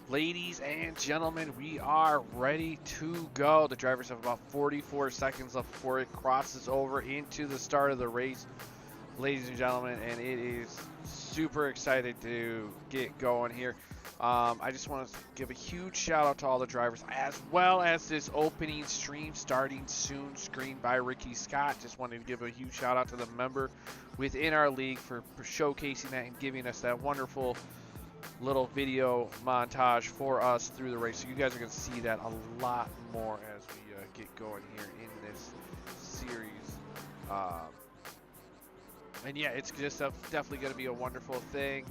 ladies and gentlemen, we are ready to go. The drivers have about 44 seconds left before it crosses over into the start of the race, ladies and gentlemen, and it is super excited to get going here. I just want to give a huge shout out to all the drivers, as well as this opening stream starting soon, screened by Ricky Scott. Just wanted to give a huge shout out to the member within our league for showcasing that and giving us that wonderful little video montage for us through the race. So you guys are going to see that a lot more as we get going here in this series. And yeah, it's just definitely going to be a wonderful thing.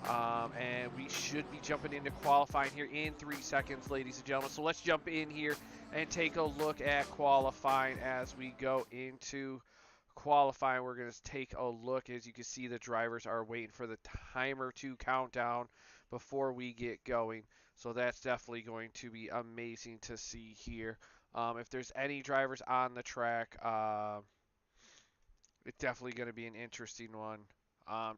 And we should be jumping into qualifying here in 3 seconds, ladies and gentlemen. So let's jump in here and take a look at qualifying as we go into qualifying. We're going to take a look. As you can see, the drivers are waiting for the timer to count down before we get going. So that's definitely going to be amazing to see here. If there's any drivers on the track, it's definitely going to be an interesting one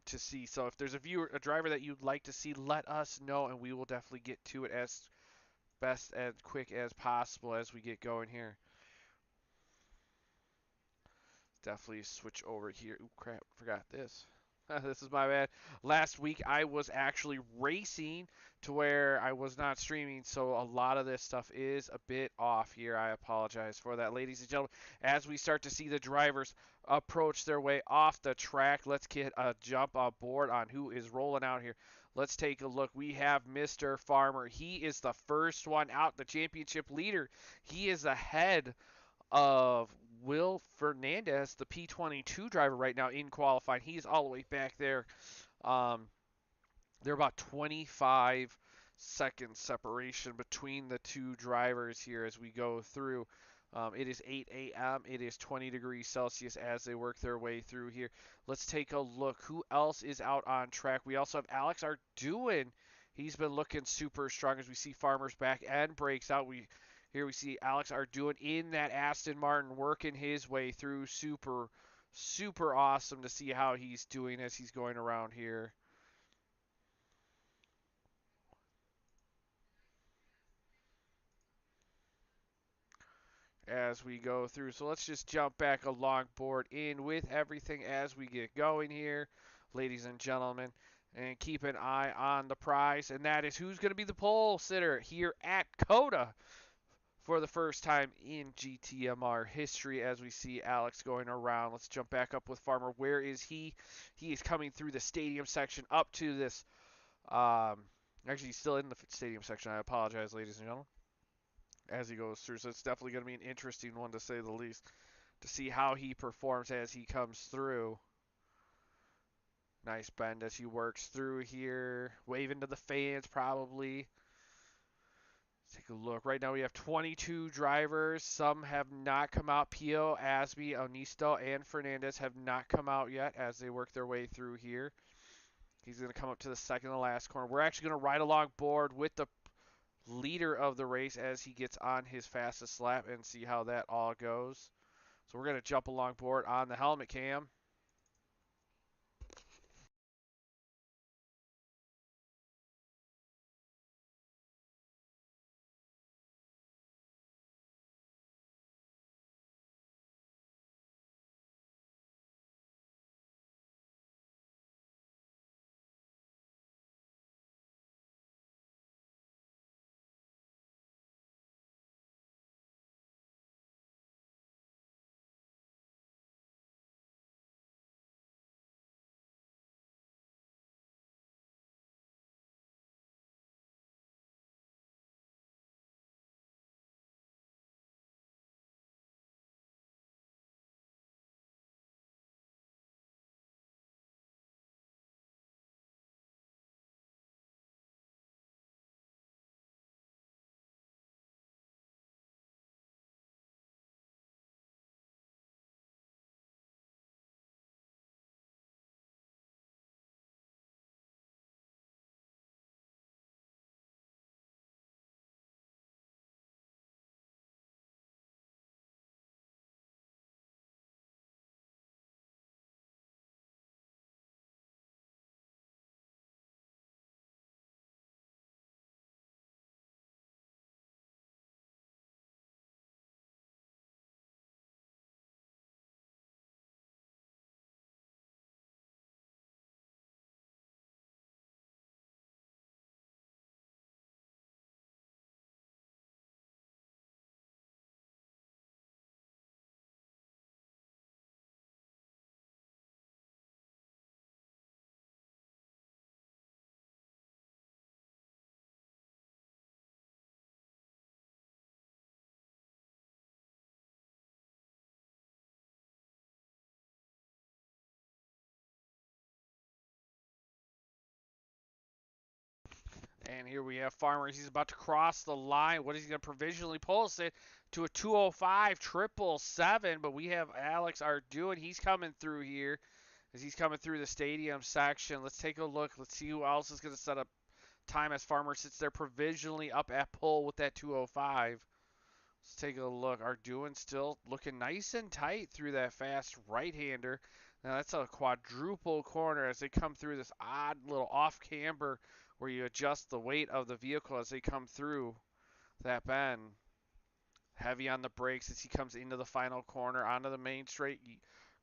to see. So if there's a driver that you'd like to see, let us know, and we will definitely get to it as best and quick as possible as we get going here. Definitely switch over here. Ooh, crap, forgot this. This is my bad. Last week I was actually racing to where I was not streaming, so a lot of this stuff is a bit off here. I apologize for that, ladies and gentlemen. As we start to see the drivers approach their way off the track, let's get a jump on board on who is rolling out here. Let's take a look. We have Mr. Farmer. He is the first one out, the championship leader. He is ahead of Will Fernandez, the P22 driver right now in qualifying. He's all the way back there. They're about 25 seconds separation between the two drivers here as we go through. It is 8 a.m. It is 20 degrees Celsius as they work their way through here. Let's take a look. Who else is out on track? We also have Alex Arduin. He's been looking super strong as we see Farmer's back and breaks out. Here we see Alex Arduin in that Aston Martin working his way through. Super, super awesome to see how he's doing as he's going around here. As we go through. So let's just jump back along board in with everything as we get going here, ladies and gentlemen. And keep an eye on the prize, and that is who's going to be the pole sitter here at COTA for the first time in GTMR history as we see Alex going around. Let's jump back up with Farmer. Where is he? He is coming through the stadium section up to this. Actually, he's still in the stadium section. I apologize, ladies and gentlemen, as he goes through. So it's definitely going to be an interesting one to say the least, to see how he performs as he comes through. Nice bend as he works through here. Waving to the fans probably. Take a look. Right now we have 22 drivers. Some have not come out. Pio, Asby, Onisto, and Fernandez have not come out yet as they work their way through here. He's going to come up to the second to last corner. We're actually going to ride along board with the leader of the race as he gets on his fastest lap and see how that all goes. So we're going to jump along board on the helmet cam. And here we have Farmers. He's about to cross the line. What is he going to provisionally pulse it to a 205 777? But we have Alex Arduin. He's coming through here as he's coming through the stadium section. Let's take a look. Let's see who else is going to set up time as Farmer sits there provisionally up at pull with that 205. Let's take a look. Arduin still looking nice and tight through that fast right-hander. Now that's a quadruple corner as they come through this odd little off camber where you adjust the weight of the vehicle as they come through that bend. Heavy on the brakes as he comes into the final corner onto the main straight.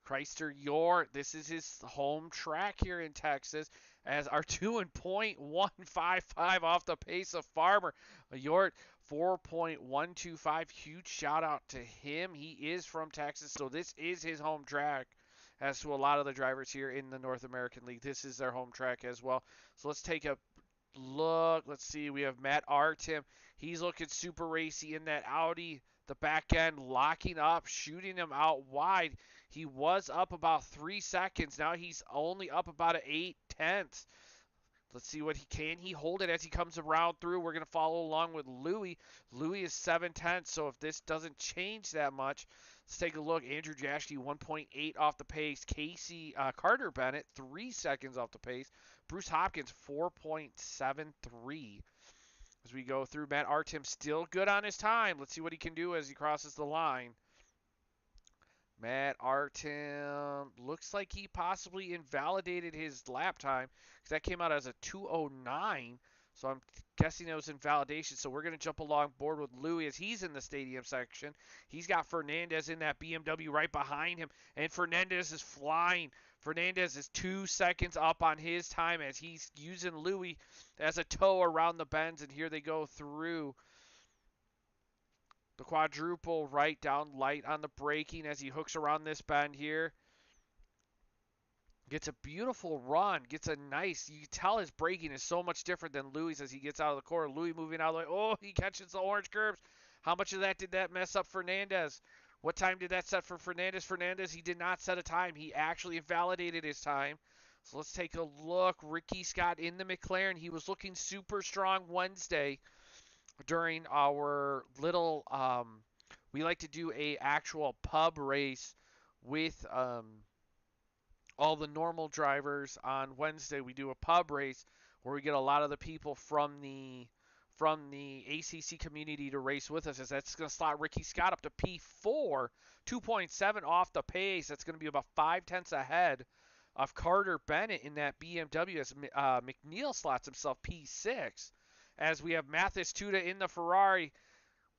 Chrysler Yort, this is his home track here in Texas, as our 2.155 off the pace of Farmer. Yort 4.125. Huge shout out to him. He is from Texas, so this is his home track. As to a lot of the drivers here in the North American League, this is their home track as well. So let's take a look. Let's see. We have Matt Artem. He's looking super racy in that Audi. The back end locking up, shooting him out wide. He was up about 3 seconds. Now he's only up about an 8/10. Let's see what he hold it as he comes around through. We're going to follow along with Louis. Louis is 7/10, so if this doesn't change that much, let's take a look. Andrew Jaschke 1.8 off the pace. Casey Carter Bennett 3 seconds off the pace. Bruce Hopkins 4.73. As we go through, Matt Artem still good on his time. Let's see what he can do as he crosses the line. Matt Artem looks like he possibly invalidated his lap time because that came out as a 2:09. So I'm guessing it was invalidation. So we're going to jump along board with Louis as he's in the stadium section. He's got Fernandez in that BMW right behind him, and Fernandez is flying. Fernandez is 2 seconds up on his time as he's using Louis as a tow around the bends, and here they go through the quadruple right down light on the braking as he hooks around this bend here. Gets a beautiful run. Gets a nice, you can tell his braking is so much different than Louis as he gets out of the corner. Louis moving out of the way. Oh, he catches the orange curbs. How much of that did that mess up Fernandez? What time did that set for Fernandez? Fernandez, he did not set a time. He actually invalidated his time. So let's take a look. Ricky Scott in the McLaren. He was looking super strong Wednesday during our little we like to do a actual pub race with all the normal drivers on Wednesday. We do a pub race where we get a lot of the people from the ACC community to race with us, as that's going to slot Ricky Scott up to P4, 2.7 off the pace. That's going to be about 5/10 ahead of Carter Bennett in that BMW as McNeil slots himself P6. As we have Mathis Tuda in the Ferrari.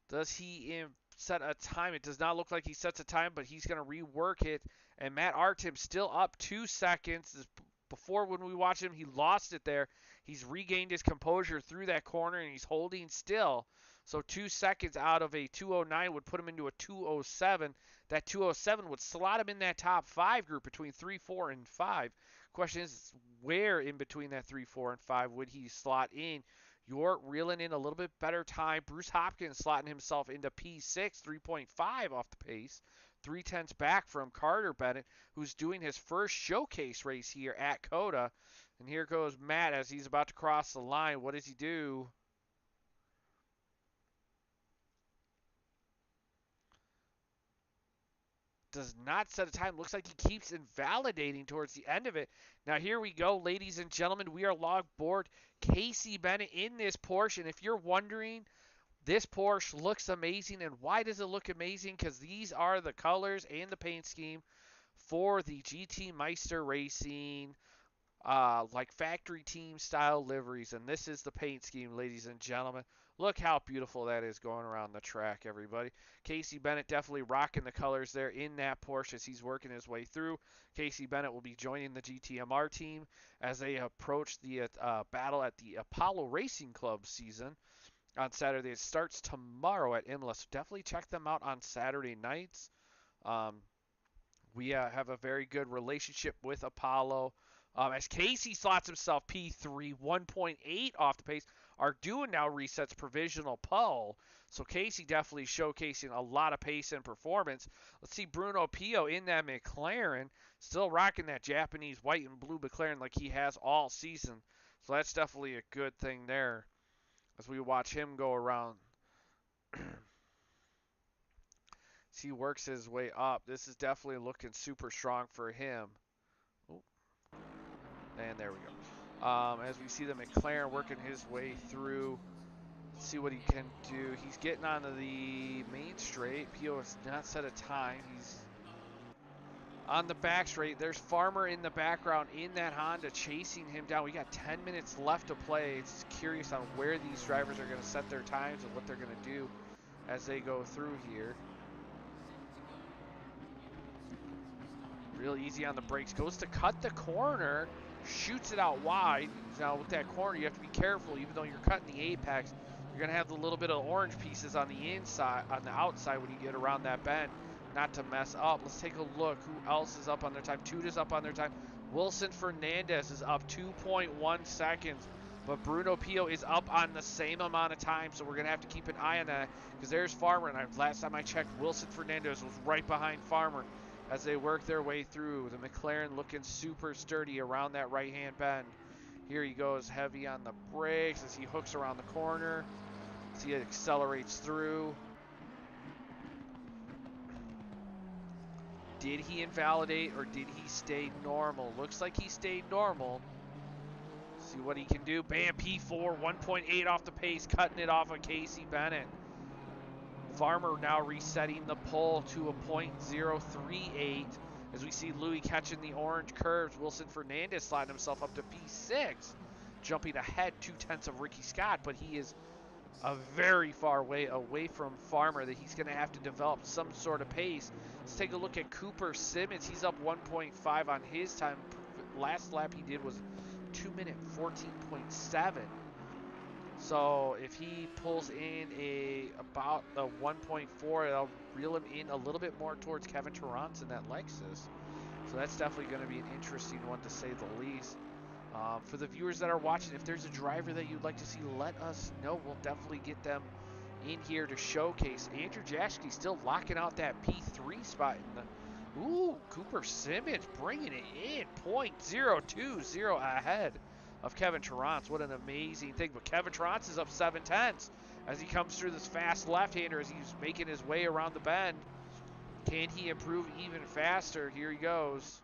Does he set a time? It does not look like he sets a time, but he's going to rework it. And Matt Artem still up 2 seconds. Before, when we watched him, he lost it there. He's regained his composure through that corner, and he's holding still. So 2 seconds out of a 2:09 would put him into a 2:07. That 2:07 would slot him in that top 5 group between 3, 4, and 5. Question is, where in between that 3, 4, and 5 would he slot in? You're reeling in a little bit better time. Bruce Hopkins slotting himself into P6, 3.5 off the pace. 3/10 back from Carter Bennett, who's doing his first showcase race here at COTA. And here goes Matt as he's about to cross the line. What does he do? Does not set a time. Looks like he keeps invalidating towards the end of it. Now here we go, ladies and gentlemen. We are log board. Casey Bennett in this Porsche. And if you're wondering, this Porsche looks amazing. And why does it look amazing? Because these are the colors and the paint scheme for the GT Meister Racing like factory team style liveries, and this is the paint scheme, ladies and gentlemen. Look how beautiful that is going around the track, everybody. Casey Bennett definitely rocking the colors there in that Porsche as he's working his way through. Casey Bennett will be joining the GTMR team as they approach the battle at the Apollo Racing Club season on Saturday. It starts tomorrow at Imola, so definitely check them out on Saturday nights. We have a very good relationship with Apollo. As Casey slots himself P3, 1.8 off the pace. Arduin now resets provisional pole. So Casey definitely showcasing a lot of pace and performance. Let's see Bruno Pio in that McLaren. Still rocking that Japanese white and blue McLaren like he has all season. So that's definitely a good thing there as we watch him go around. As he works his way up, this is definitely looking super strong for him. Oh, and there we go. As we see the McLaren working his way through. Let's see what he can do. He's getting onto the main straight. Pio has not set a time. He's on the back straight. There's Farmer in the background in that Honda chasing him down. We got 10 minutes left to play. It's curious on where these drivers are going to set their times and what they're going to do as they go through here. Real easy on the brakes. Goes to cut the corner. Shoots it out wide. Now with that corner, you have to be careful. Even though you're cutting the apex, you're going to have the little bit of orange pieces on the inside, on the outside when you get around that bend. Not to mess up. Let's take a look. Who else is up on their time? Toot is up on their time. Wilson Fernandez is up 2.1 seconds. But Bruno Pio is up on the same amount of time, so we're going to have to keep an eye on that. Because there's Farmer, and last time I checked, Wilson Fernandez was right behind Farmer as they work their way through. The McLaren looking super sturdy around that right-hand bend. Here he goes heavy on the brakes as he hooks around the corner. As he accelerates through. Did he invalidate or did he stay normal? Looks like he stayed normal. See what he can do. Bam, P4, 1.8 off the pace, cutting it off of Casey Bennett. Farmer now resetting the pole to a .038 as we see Louis catching the orange curves. Wilson Fernandez sliding himself up to P6, jumping ahead 2/10 of Ricky Scott, but he is a very far way away from Farmer that he's going to have to develop some sort of pace. Let's take a look at Cooper Simmons. He's up 1.5 on his time. Last lap he did was 2 minute 14.7. So if he pulls in about a 1.4, it'll reel him in a little bit more towards Kevin Tarrant's in that Lexus. So that's definitely going to be an interesting one to say the least. For the viewers that are watching, if there's a driver that you'd like to see, let us know. We'll definitely get them in here to showcase. Andrew Jaschke still locking out that P3 spot in the... Ooh, Cooper Simmons bringing it in, .020 ahead of Kevin Tarrant's. What an amazing thing. But Kevin Tarrant's is up 7/10 as he comes through this fast left-hander as he's making his way around the bend. Can he improve even faster? Here he goes.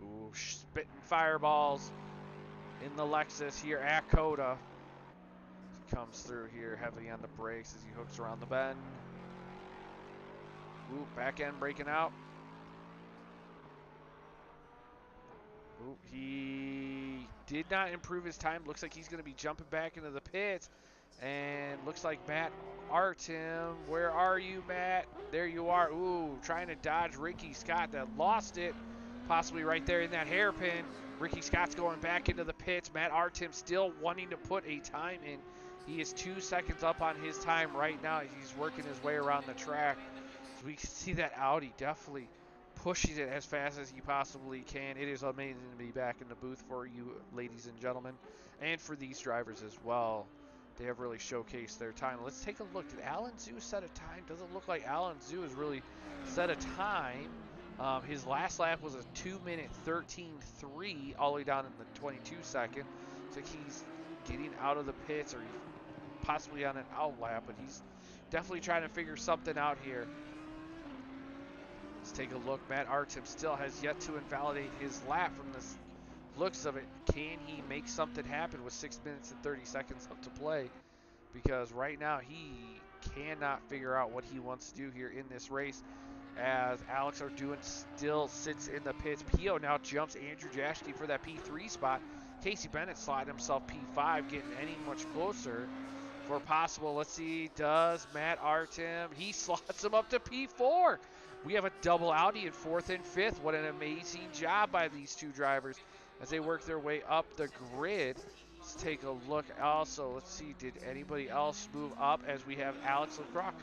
Ooh, spitting fireballs in the Lexus here at COTA. He comes through here heavy on the brakes as he hooks around the bend. Ooh, back end breaking out. Ooh, he did not improve his time. Looks like he's going to be jumping back into the pits. And looks like Matt Artem. Where are you, Matt? There you are. Ooh, trying to dodge Ricky Scott that lost it. Possibly right there in that hairpin. Ricky Scott's going back into the pits. Matt Artem still wanting to put a time in. He is 2 seconds up on his time right now. He's working his way around the track. So we can see that Audi definitely pushes it as fast as he possibly can. It is amazing to be back in the booth for you, ladies and gentlemen, and for these drivers as well. They have really showcased their time. Let's take a look. Did Alan Zhu set a time? Doesn't look like Alan Zhu has really set a time. His last lap was a 2 minute 13.3 all the way down in the 22 second. Looks like he's getting out of the pits or possibly on an out lap, but he's definitely trying to figure something out here. Let's take a look. Matt Artem still has yet to invalidate his lap from the looks of it. Can he make something happen with 6 minutes and 30 seconds left to play? Because right now he cannot figure out what he wants to do here in this race as Alex Arduin still sits in the pits. Pio now jumps Andrew Jaschke for that P3 spot. Casey Bennett sliding himself P5, getting any much closer for possible. Let's see, does Matt Artem? He slots him up to P4. We have a double Audi in 4th and 5th. What an amazing job by these two drivers as they work their way up the grid. Let's take a look also. Let's see, did anybody else move up as we have Alex Lecroc?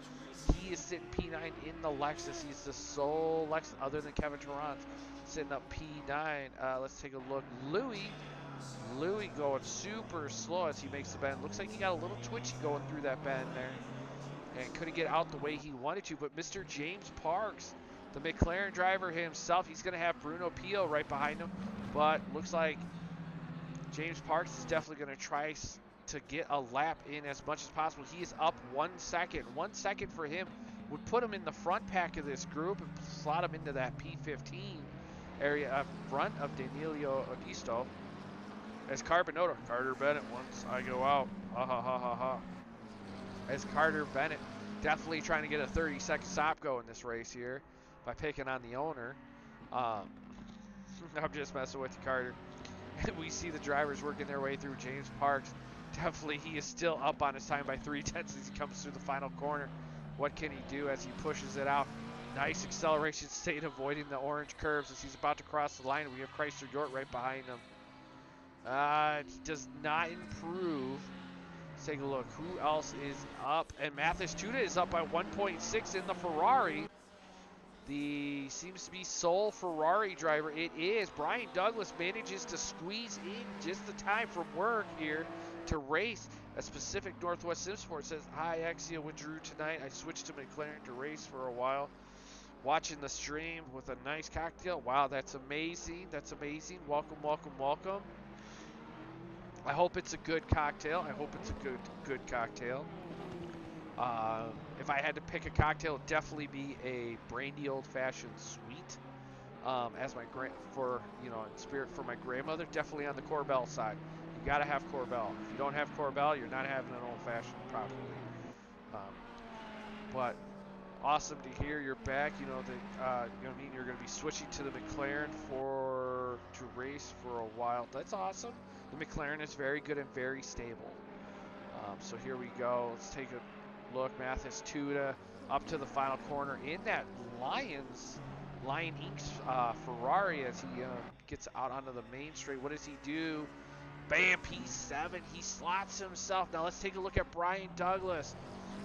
He is sitting P9 in the Lexus. He's the sole Lexus other than Kevin Tarrant sitting up P9. Let's take a look. Louis going super slow as he makes the bend. Looks like he got a little twitchy going through that bend there and couldn't get out the way he wanted to. But Mr. James Parks the McLaren driver himself. He's going to have Bruno Pio right behind him, but looks like James Parks is definitely going to try to get a lap in as much as possible. He is up 1 second. 1 second for him would put him in the front pack of this group and slot him into that P15 area up front of Danilo Odisto. As Carter Bennett, once I go out, ha ha ha ha ha. As Carter Bennett definitely trying to get a 30-second stop go in this race here by picking on the owner. I'm just messing with you, Carter. And we see the drivers working their way through. James Parks, definitely he is still up on his time by 3/10 as he comes through the final corner. What can he do as he pushes it out? Nice acceleration state, avoiding the orange curves as he's about to cross the line. We have Chrysler York right behind him. He does not improve. Let's take a look. Who else is up? And Mathis Tuda is up by 1.6 in the Ferrari. The seems to be sole Ferrari driver. It is. Brian Douglas manages to squeeze in just the time from work here to race. A specific Northwest Simsport says, "Hi, Axia withdrew tonight. I switched to McLaren to race for a while. Watching the stream with a nice cocktail." Wow, that's amazing. That's amazing. Welcome, welcome, welcome. I hope it's a good cocktail. I hope it's a good cocktail. If I had to pick a cocktail, it'd definitely be a brandy old-fashioned sweet. As my in spirit for my grandmother, definitely on the Corbel side. You gotta have Corbel. If you don't have Corbel, you're not having an old-fashioned properly. But awesome to hear you're back. You know that you know what I mean. You're gonna be switching to the McLaren to race for a while. That's awesome. The McLaren is very good and very stable. So here we go. Let's take a look. Mathis Tuda up to the final corner in that Lion Inc. Ferrari as he gets out onto the main straight. What does he do? Bam, P7. He slots himself. Now let's take a look at Brian Douglas.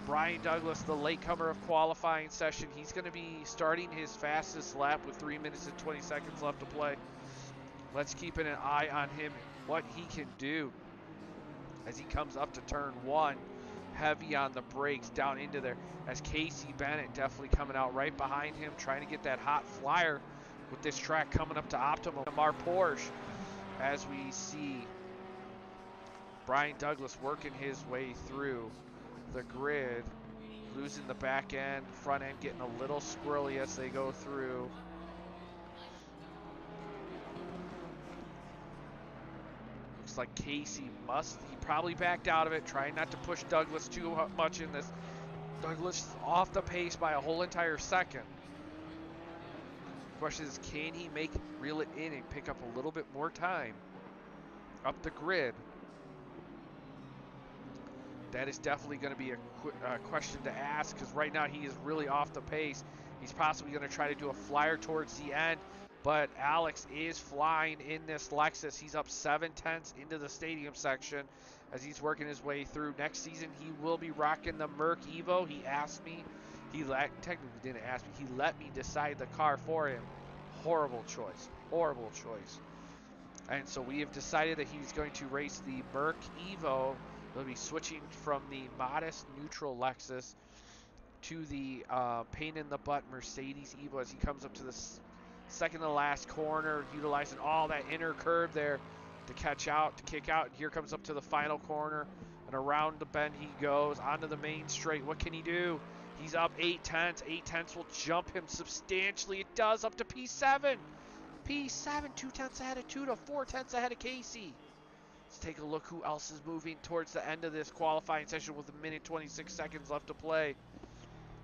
Brian Douglas, the latecomer of qualifying session. He's going to be starting his fastest lap with 3 minutes and 20 seconds left to play. Let's keep an eye on him, what he can do as he comes up to turn 1. Heavy on the brakes down into there as Casey Bennett definitely coming out right behind him, trying to get that hot flyer with this track coming up to optimum. Our Porsche, as we see Brian Douglas working his way through the grid, losing the back end, front end getting a little squirrely as they go through. Looks like Casey he probably backed out of it, trying not to push Douglas too much in this. Douglas is off the pace by a whole entire second. The question is, can he reel it in and pick up a little bit more time up the grid? That is definitely going to be a question to ask, because right now he is really off the pace. He's possibly going to try to do a flyer towards the end, but Alex is flying in this Lexus. He's up 7/10 into the stadium section as he's working his way through. Next season, he will be rocking the Merc Evo. He asked me. Technically didn't ask me. He let me decide the car for him. Horrible choice. Horrible choice. And so we have decided that he's going to race the Merc Evo. He'll be switching from the modest neutral Lexus to the pain-in-the-butt Mercedes Evo as he comes up to the second to last corner, utilizing all that inner curve there to kick out. And here comes up to the final corner, and around the bend he goes, onto the main straight. What can he do? He's up 8/10. 8/10 will jump him substantially. It does, up to P7. P7, 2/10 ahead of Tuda, 4/10 ahead of Casey. Let's take a look who else is moving towards the end of this qualifying session with 1 minute 26 seconds left to play.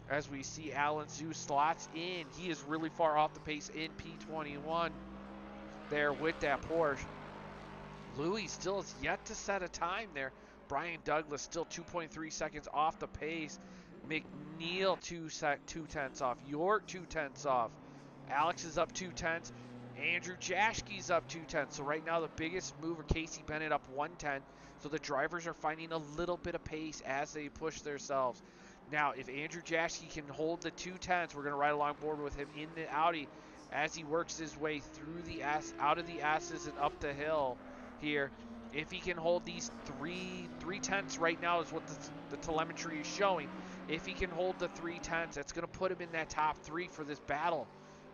As we see Alan Zhu slots in. He is really far off the pace in P21 there with that Porsche. Louis still has yet to set a time there. Brian Douglas still 2.3 seconds off the pace. McNeil 2/10 off. York 2/10 off. Alex is up 2/10. Andrew Jaschke's up 2/10. So right now the biggest mover, Casey Bennett, up 1/10. So the drivers are finding a little bit of pace as they push themselves. Now, if Andrew Jaschke can hold the 2/10, we're going to ride along board with him in the Audi as he works his way through out of the S's and up the hill here. If he can hold these three tenths right now is what the telemetry is showing. If he can hold the 3/10, that's going to put him in that top 3 for this battle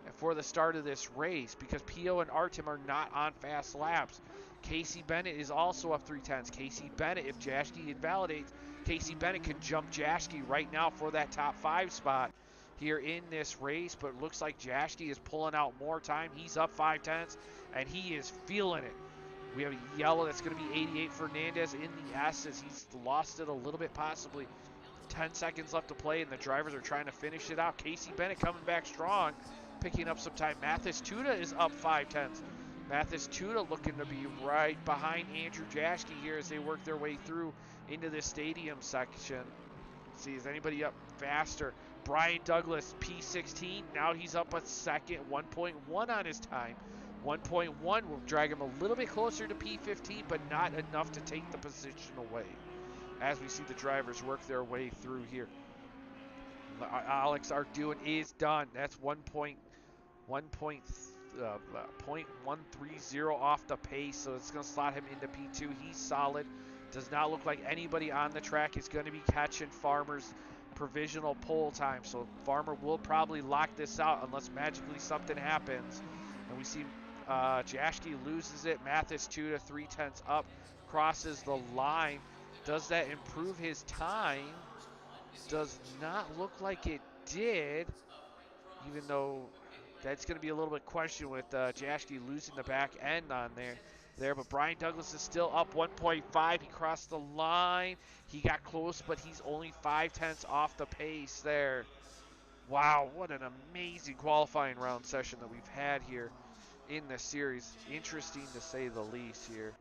and for the start of this race, because Pio and Artem are not on fast laps. Casey Bennett is also up 3/10. Casey Bennett, if Jaschke invalidates, Casey Bennett can jump Jaschke right now for that top 5 spot here in this race, but it looks like Jaschke is pulling out more time. He's up 5/10, and he is feeling it. We have a yellow that's going to be 88 Fernandez in the S's. He's lost it a little bit, possibly. 10 seconds left to play, and the drivers are trying to finish it out. Casey Bennett coming back strong, picking up some time. Mathis Tuda is up 5/10. Mathis Tuda looking to be right behind Andrew Jaschke here as they work their way through into the stadium section. Let's see, is anybody up faster? Brian Douglas, P16. Now he's up a second, 1.1 on his time. 1.1 will drag him a little bit closer to P15, but not enough to take the position away as we see the drivers work their way through here. Alex Arduin is done. That's 1.130 off the pace, so it's going to slot him into P2. He's solid. Does not look like anybody on the track is going to be catching Farmer's provisional pole time, so Farmer will probably lock this out unless magically something happens. And we see Jaschke loses it. Mathis 2 to 3/10 up, crosses the line. Does that improve his time? Does not look like it did, even though that's going to be a little bit questioned with Jaschke losing the back end on there. But Brian Douglas is still up 1.5. He crossed the line. He got close, but he's only 5/10 off the pace there. Wow, what an amazing qualifying round session that we've had here in this series. Interesting to say the least here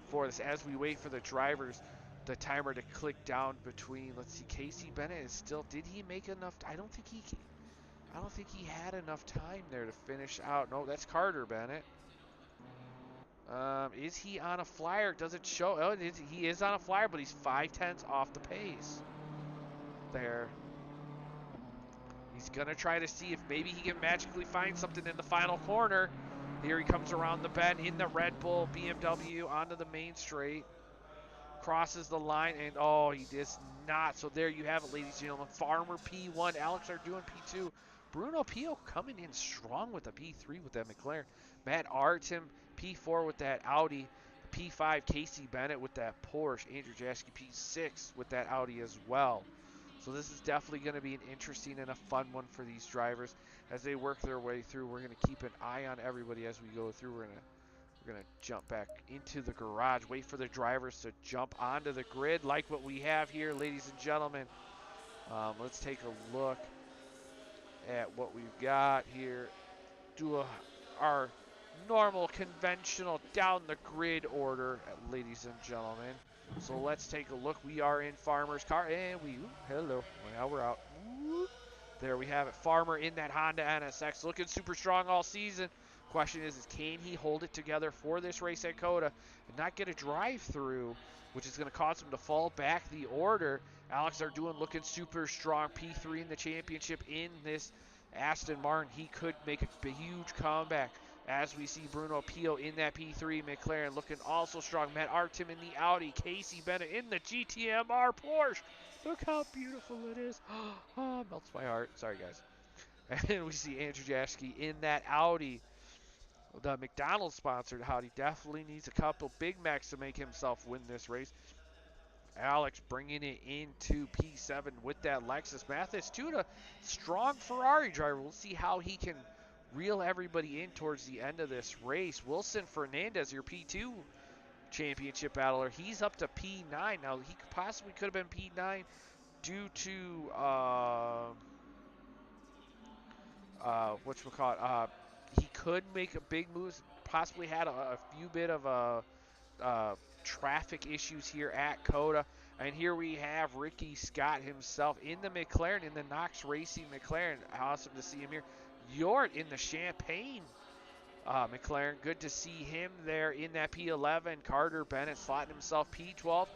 for this as we wait for the drivers, the timer to click down between. Let's see, Casey Bennett is still, did he make enough? I don't think he had enough time there to finish out. No, that's Carter Bennett. Is he on a flyer? Does it show? Oh, he is on a flyer, but he's 5/10 off the pace there. He's going to try to see if maybe he can magically find something in the final corner. Here he comes around the bend in the Red Bull BMW onto the main straight. Crosses the line, and oh, he does not. So there you have it, ladies and gentlemen. Farmer P1, Alex Arduin P2. Bruno Pio coming in strong with a P3 with that McLaren. Matt Artem P4 with that Audi. P5 Casey Bennett with that Porsche. Andrew Jaschke P6 with that Audi as well. So this is definitely going to be an interesting and a fun one for these drivers as they work their way through. We're going to keep an eye on everybody as we go through. We're going to jump back into the garage, wait for the drivers to jump onto the grid like what we have here, ladies and gentlemen. Let's take a look at what we've got here. Do our normal, conventional, down the grid order, ladies and gentlemen. So let's take a look. We are in Farmer's car, and hello, well, now we're out. There we have it. Farmer in that Honda NSX, looking super strong all season. Question is can he hold it together for this race at COTA and not get a drive-through, which is going to cause him to fall back the order. Alex Arduin looking super strong, P3 in the championship in this Aston Martin. He could make a huge comeback as we see Bruno Pio in that P3 McLaren looking also strong. Matt Artem in the Audi. Casey Bennett in the GTMR Porsche. Look how beautiful it is. Oh, melts my heart. Sorry, guys. And we see Andrew Jaschke in that Audi. The McDonald's sponsored Audi definitely needs a couple Big Macs to make himself win this race. Alex bringing it into P7 with that Lexus. Mathis Tuda, strong Ferrari driver. We'll see how he can reel everybody in towards the end of this race. Wilson Fernandez, your P2 championship battler, he's up to P9. Now, he possibly could have been P9 due to, whatchamacallit, he could make a big move, possibly had a few bit of traffic issues here at COTA. And here we have Ricky Scott himself in the McLaren, in the Knox Racing McLaren. Awesome to see him here. Yort in the Champagne McLaren. Good to see him there in that P11. Carter Bennett slotting himself P12.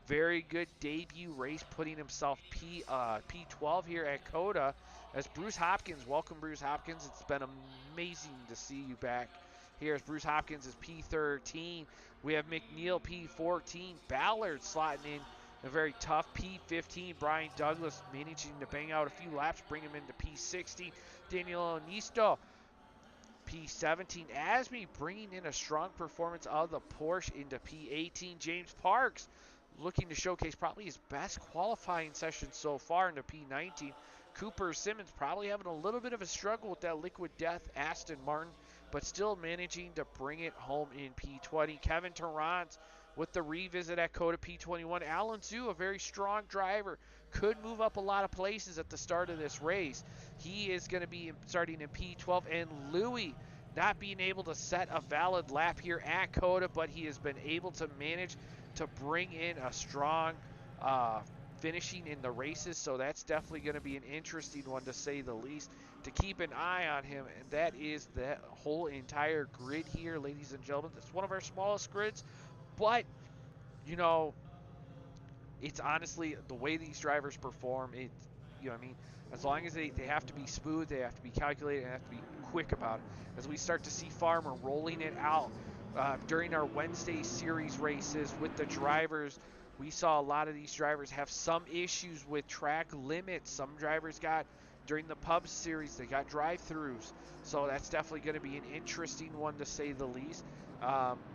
Very good debut race, putting himself P12 here at COTA. As Bruce Hopkins, welcome Bruce Hopkins. It's been amazing to see you back Here's Bruce Hopkins is P13. We have McNeil P14. Ballard slotting in a very tough P15. Brian Douglas managing to bang out a few laps, bring him into P16. Daniel Onisto P17. Asby bringing in a strong performance of the Porsche into P18. James Parks looking to showcase probably his best qualifying session so far into P19. Cooper Simmons probably having a little bit of a struggle with that liquid death Aston Martin, but still managing to bring it home in P20. Kevin Tarrant with the revisit at COTA P21. Alan Zhu, a very strong driver, could move up a lot of places at the start of this race. He is going to be starting in P12. And Louis not being able to set a valid lap here at COTA, but he has been able to manage to bring in a strong finishing in the races, so that's definitely going to be an interesting one to say the least, to keep an eye on him. And that is the whole entire grid here, ladies and gentlemen. It's one of our smallest grids, but you know, it's honestly the way these drivers perform. It's, you know what I mean, as long as they have to be smooth, they have to be calculated, and have to be quick about it. As we start to see Farmer rolling it out during our Wednesday series races with the drivers, we saw a lot of these drivers have some issues with track limits. Some drivers got, during the pub series, they got drive-throughs. So that's definitely going to be an interesting one to say the least.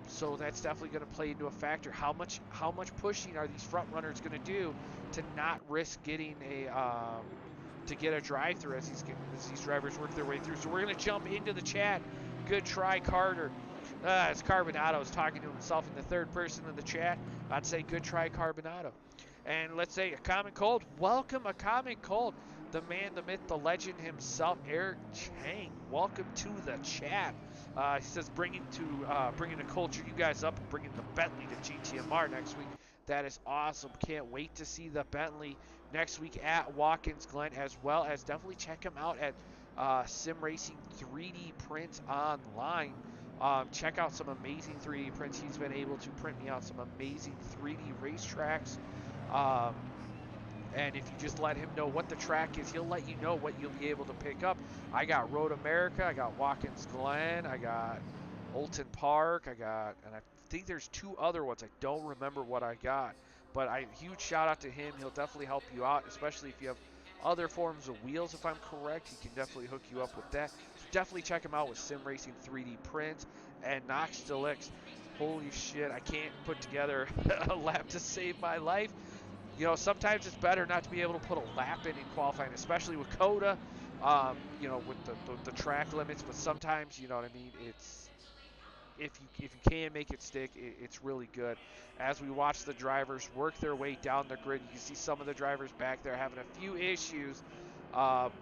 So that's definitely going to play into a factor. How much pushing are these front runners going to do to not risk getting to get a drive-through as these drivers work their way through? So we're going to jump into the chat. Good try, Carter. As Carbonado is talking to himself in the third person in the chat, I'd say good try, Carbonado. And let's say a common cold. Welcome, a common cold. The man, the myth, the legend himself, Eric Chang. Welcome to the chat. He says bringing the culture you guys up and bringing the Bentley to GTMR next week. That is awesome. Can't wait to see the Bentley next week at Watkins Glen, as well as definitely check him out at Sim Racing 3D Prints online. Check out some amazing 3D prints. He's been able to print me out some amazing 3D racetracks. And if you just let him know what the track is, he'll let you know what you'll be able to pick up. I got Road America, I got Watkins Glen, I got Olton Park, and I think there's two other ones. I don't remember what I got. But huge shout out to him. He'll definitely help you out, especially if you have other forms of wheels, if I'm correct. He can definitely hook you up with that. So definitely check him out with Sim Racing 3D Prints. And Knox Deluxe, holy shit, I can't put together a lap to save my life. You know, sometimes it's better not to be able to put a lap in qualifying, especially with COTA, you know, with the track limits. But sometimes, you know what I mean, it's if you can make it stick, it's really good. As we watch the drivers work their way down the grid, you can see some of the drivers back there having a few issues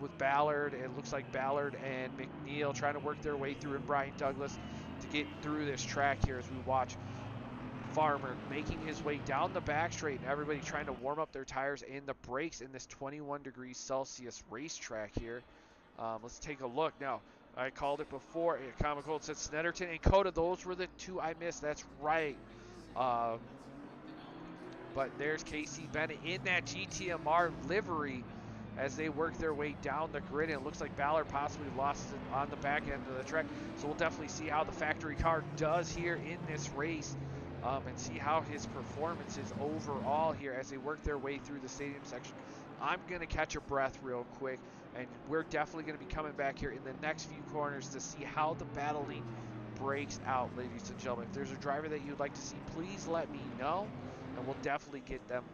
with Ballard. It looks like Ballard and McNeil trying to work their way through, and Brian Douglas to get through this track here as we watch Farmer making his way down the back straight, and everybody trying to warm up their tires and the brakes in this 21 degrees Celsius racetrack here. Let's take a look now. I called it before. Common Cold said Snetterton and COTA. Those were the two I missed. That's right. But there's Casey Bennett in that GTMR livery as they work their way down the grid. And it looks like Ballard possibly lost it on the back end of the track. So we'll definitely see how the factory car does here in this race. And see how his performance is overall here as they work their way through the stadium section. I'm going to catch a breath real quick, and we're definitely going to be coming back here in the next few corners to see how the battling breaks out, ladies and gentlemen. If there's a driver that you'd like to see, please let me know, and we'll definitely get them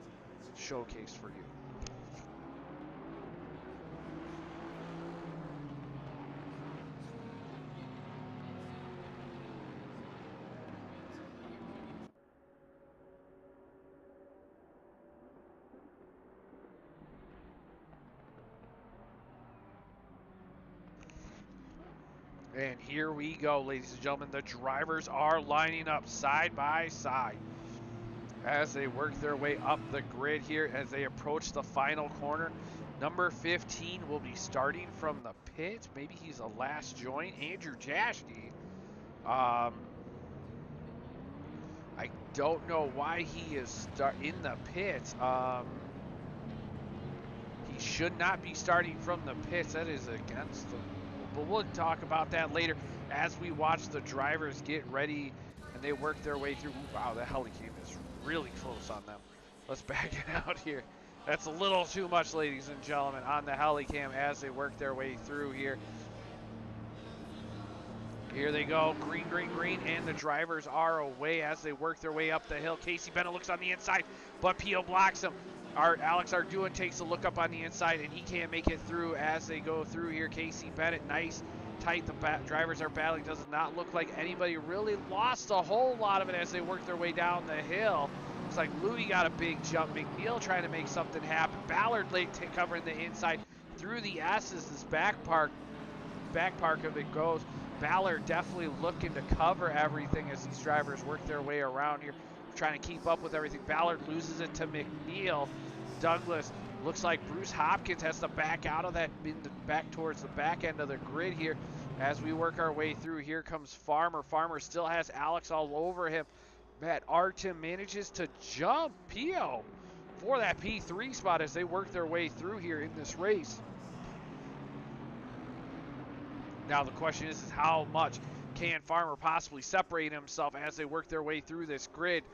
showcased for you. And here we go, ladies and gentlemen. The drivers are lining up side by side as they work their way up the grid here as they approach the final corner. Number 15 will be starting from the pit. Maybe he's a last join. Andrew Jashke. I don't know why he is in the pit. He should not be starting from the pits. That is against the but we'll talk about that later as we watch the drivers get ready and they work their way through. Ooh, wow, that helicam is really close on them. Let's back it out here. That's a little too much, ladies and gentlemen, on the helicam as they work their way through here. Here they go, green, green, green, and the drivers are away as they work their way up the hill. Casey Bennett looks on the inside, but Pio blocks him. Alex Arduin takes a look up on the inside, and he can't make it through as they go through here. Casey Bennett, nice, tight. The drivers are battling. Does not look like anybody really lost a whole lot of it as they work their way down the hill. Looks like Louis got a big jump. McNeil trying to make something happen. Ballard late covering the inside through the S's. This back park of it goes. Ballard definitely looking to cover everything as these drivers work their way around here, trying to keep up with everything. Ballard loses it to McNeil. Douglas looks like Bruce Hopkins has to back out of that, back towards the back end of the grid here as we work our way through. Here comes Farmer. Farmer still has Alex all over him. Matt Artem manages to jump Pio for that P3 spot as they work their way through here in this race. Now the question is how much can Farmer possibly separate himself as they work their way through this grid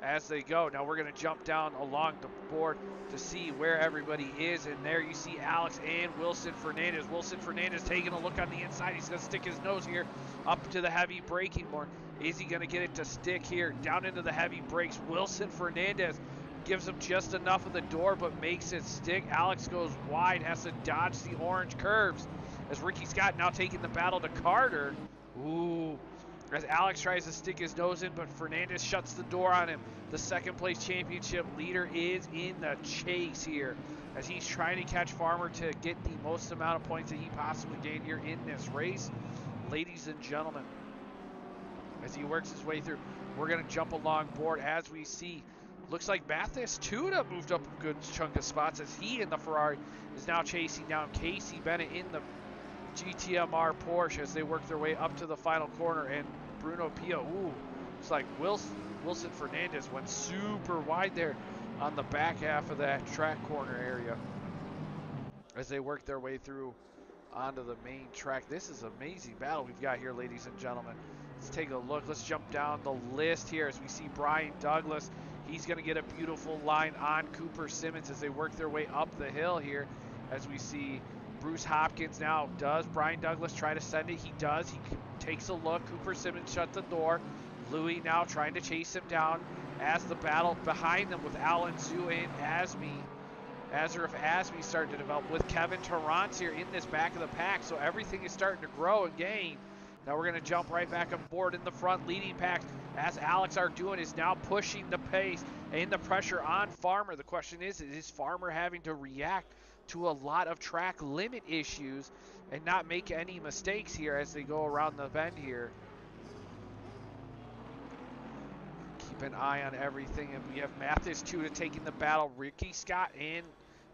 as they go. Now we're going to jump down along the board to see where everybody is, and there you see Alex and Wilson Fernandez. Wilson Fernandez taking a look on the inside. He's going to stick his nose here up to the heavy braking board. Is he going to get it to stick here down into the heavy brakes? Wilson Fernandez gives him just enough of the door but makes it stick. Alex goes wide, has to dodge the orange curves as Ricky Scott now taking the battle to Carter. Ooh, as Alex tries to stick his nose in, but Fernandez shuts the door on him. The second place championship leader is in the chase here as he's trying to catch Farmer to get the most amount of points that he possibly can here in this race. Ladies and gentlemen, as he works his way through, we're going to jump along board as we see. Looks like Mathis Tuda moved up a good chunk of spots as he in the Ferrari is now chasing down Casey Bennett in the GTMR Porsche as they work their way up to the final corner, and Bruno Pio, ooh, looks like Wilson Fernandez went super wide there on the back half of that track corner area as they work their way through onto the main track. This is an amazing battle we've got here, ladies and gentlemen. Let's take a look. Let's jump down the list here as we see Brian Douglas. He's going to get a beautiful line on Cooper Simmons as they work their way up the hill here as we see Bruce Hopkins now. Does Brian Douglas try to send it? He does. He takes a look. Cooper Simmons shut the door. Louis now trying to chase him down as the battle behind them with Alan Zhu and Azarif Asmi starting to develop with Kevin Torrance here in this back of the pack. So everything is starting to grow and gain. Now we're going to jump right back on board in the front leading pack as Alex Arduin is now pushing the pace and the pressure on Farmer. The question is Farmer having to react to a lot of track limit issues and not make any mistakes here as they go around the bend here? Keep an eye on everything, and we have Mathis Tuda taking the battle. Ricky Scott and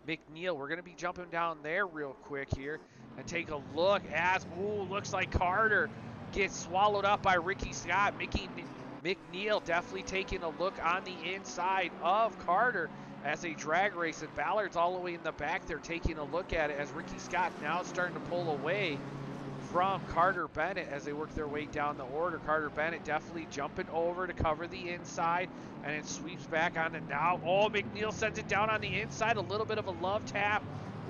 McNeil. We're going to be jumping down there real quick here and take a look as, ooh, looks like Carter gets swallowed up by Ricky Scott. McNeil definitely taking a look on the inside of Carter as a drag race, and Ballard's all the way in the back there taking a look at it as Ricky Scott now starting to pull away from Carter Bennett as they work their way down the order. Carter Bennett definitely jumping over to cover the inside, and it sweeps back on it now. Oh, McNeil sends it down on the inside, a little bit of a love tap.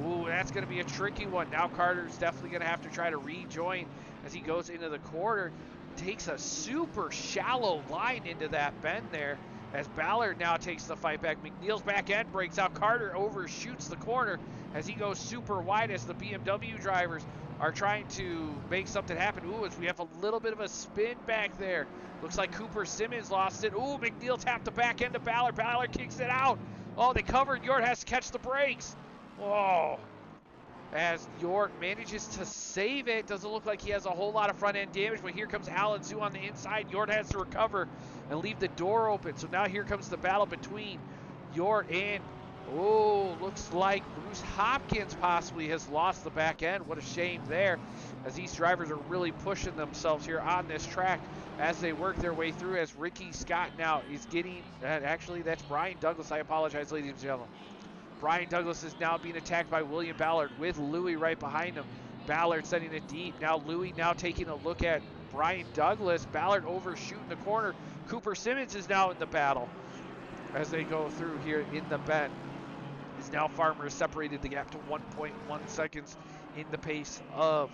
Ooh, that's going to be a tricky one. Now Carter's definitely going to have to try to rejoin as he goes into the quarter. Takes a super shallow line into that bend there as Ballard now takes the fight back. McNeil's back end breaks out. Carter overshoots the corner as he goes super wide as the BMW drivers are trying to make something happen. Ooh, as we have a little bit of a spin back there. Looks like Cooper Simmons lost it. Ooh, McNeil tapped the back end of Ballard. Ballard kicks it out. Oh, they covered. Yort has to catch the brakes. Whoa. As York manages to save it. Doesn't look like he has a whole lot of front end damage, but here comes Alan Zhu on the inside. York has to recover and leave the door open. So now here comes the battle between York and, oh, looks like Bruce Hopkins possibly has lost the back end. What a shame there, as these drivers are really pushing themselves here on this track as they work their way through, as Ricky Scott now is getting, actually that's Brian Douglas. I apologize, ladies and gentlemen. Brian Douglas is now being attacked by William Ballard with Louis right behind him Ballard sending it deep. Now Louis now taking a look at Brian Douglas. Ballard overshooting the corner. Cooper Simmons is now in the battle as they go through here in the bend. Is now Farmer has separated the gap to 1.1 seconds in the pace of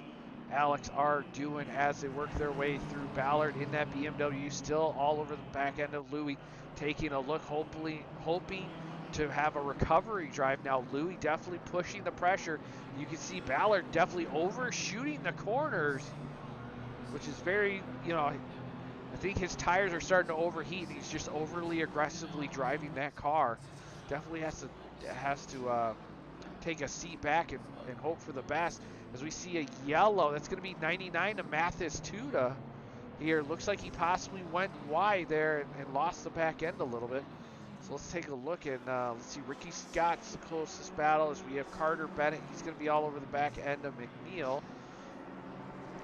Alex Ardoin as they work their way through. Ballard in that BMW, still all over the back end of Louis, taking a look, hoping to have a recovery drive. Now Louis definitely pushing the pressure. You can see Ballard definitely overshooting the corners, which is very, I think his tires are starting to overheat, and he's just overly aggressively driving that car. Definitely has to take a seat back and hope for the best. As we see a yellow, that's going to be 99 to Mathis Tuda here. Looks like he possibly went wide there and lost the back end a little bit. So let's take a look, and let's see. Ricky Scott's the closest battle as we have Carter Bennett. He's going to be all over the back end of McNeil.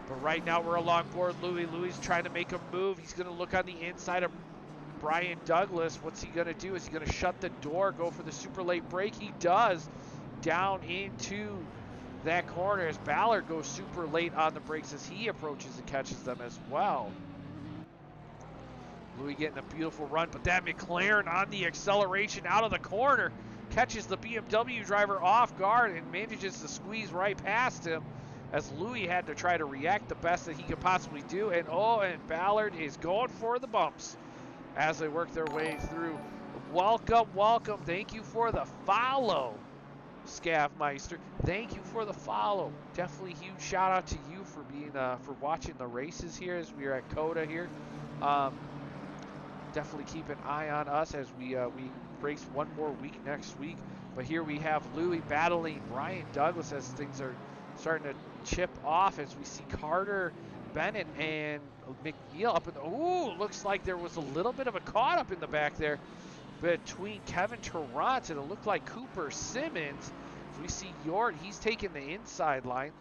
But right now we're along board Louis. Louis is trying to make a move. He's going to look on the inside of Brian Douglas. What's he going to do? Is he going to shut the door, go for the super late break? He does. Down into that corner as Ballard goes super late on the brakes as he approaches and catches them as well. Louis getting a beautiful run, but that McLaren on the acceleration out of the corner catches the BMW driver off guard and manages to squeeze right past him as Louis had to try to react the best that he could possibly do. And Ballard is going for the bumps as they work their way through. Welcome, welcome. Thank you for the follow, Scav Meister. Thank you for the follow. Definitely huge shout out to you for being for watching the races here as we are at COTA here. Definitely keep an eye on us as we race one more week next week. But here we have Louis battling Brian Douglas as things are starting to chip off as we see Carter Bennett and McNeil up in the, ooh, looks like there was a little bit of a caught up in the back there between Kevin Tarrant and it looked like Cooper Simmons. So we see Yort, he's taking the inside line.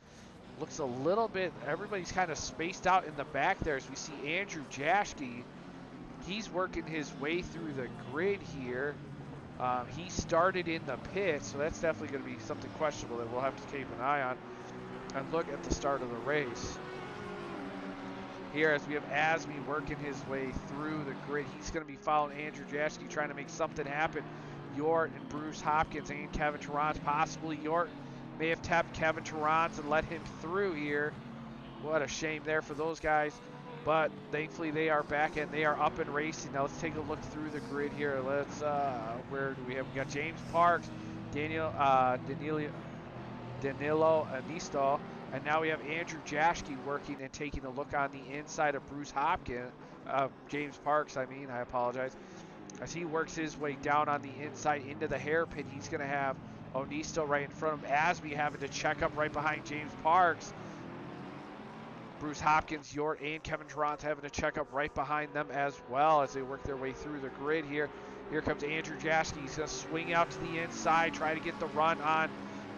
Looks a little bit, everybody's kind of spaced out in the back there as we see Andrew Jaschke. He's working his way through the grid here. He started in the pit, so that's definitely going to be something questionable that we'll have to keep an eye on and look at the start of the race. Here as we have Asmi working his way through the grid. He's going to be following Andrew Jaschke, trying to make something happen. Yort and Bruce Hopkins and Kevin Tarrant. Possibly Yort may have tapped Kevin Tarrant and let him through here. What a shame there for those guys. But thankfully they are back and they are up and racing. Now let's take a look through the grid here. Let's, where do we have? We got James Parks, Danilo Anisto, and now we have Andrew Jaschke working and taking a look on the inside of Bruce Hopkins, James Parks, I apologize. As he works his way down on the inside into the hairpin, he's going to have Onisto right in front of him. Asby having to check up right behind James Parks. Bruce Hopkins, Yort, and Kevin Tarrant having to check up right behind them as well as they work their way through the grid here. Here comes Andrew Jaschke. He's going to swing out to the inside, try to get the run on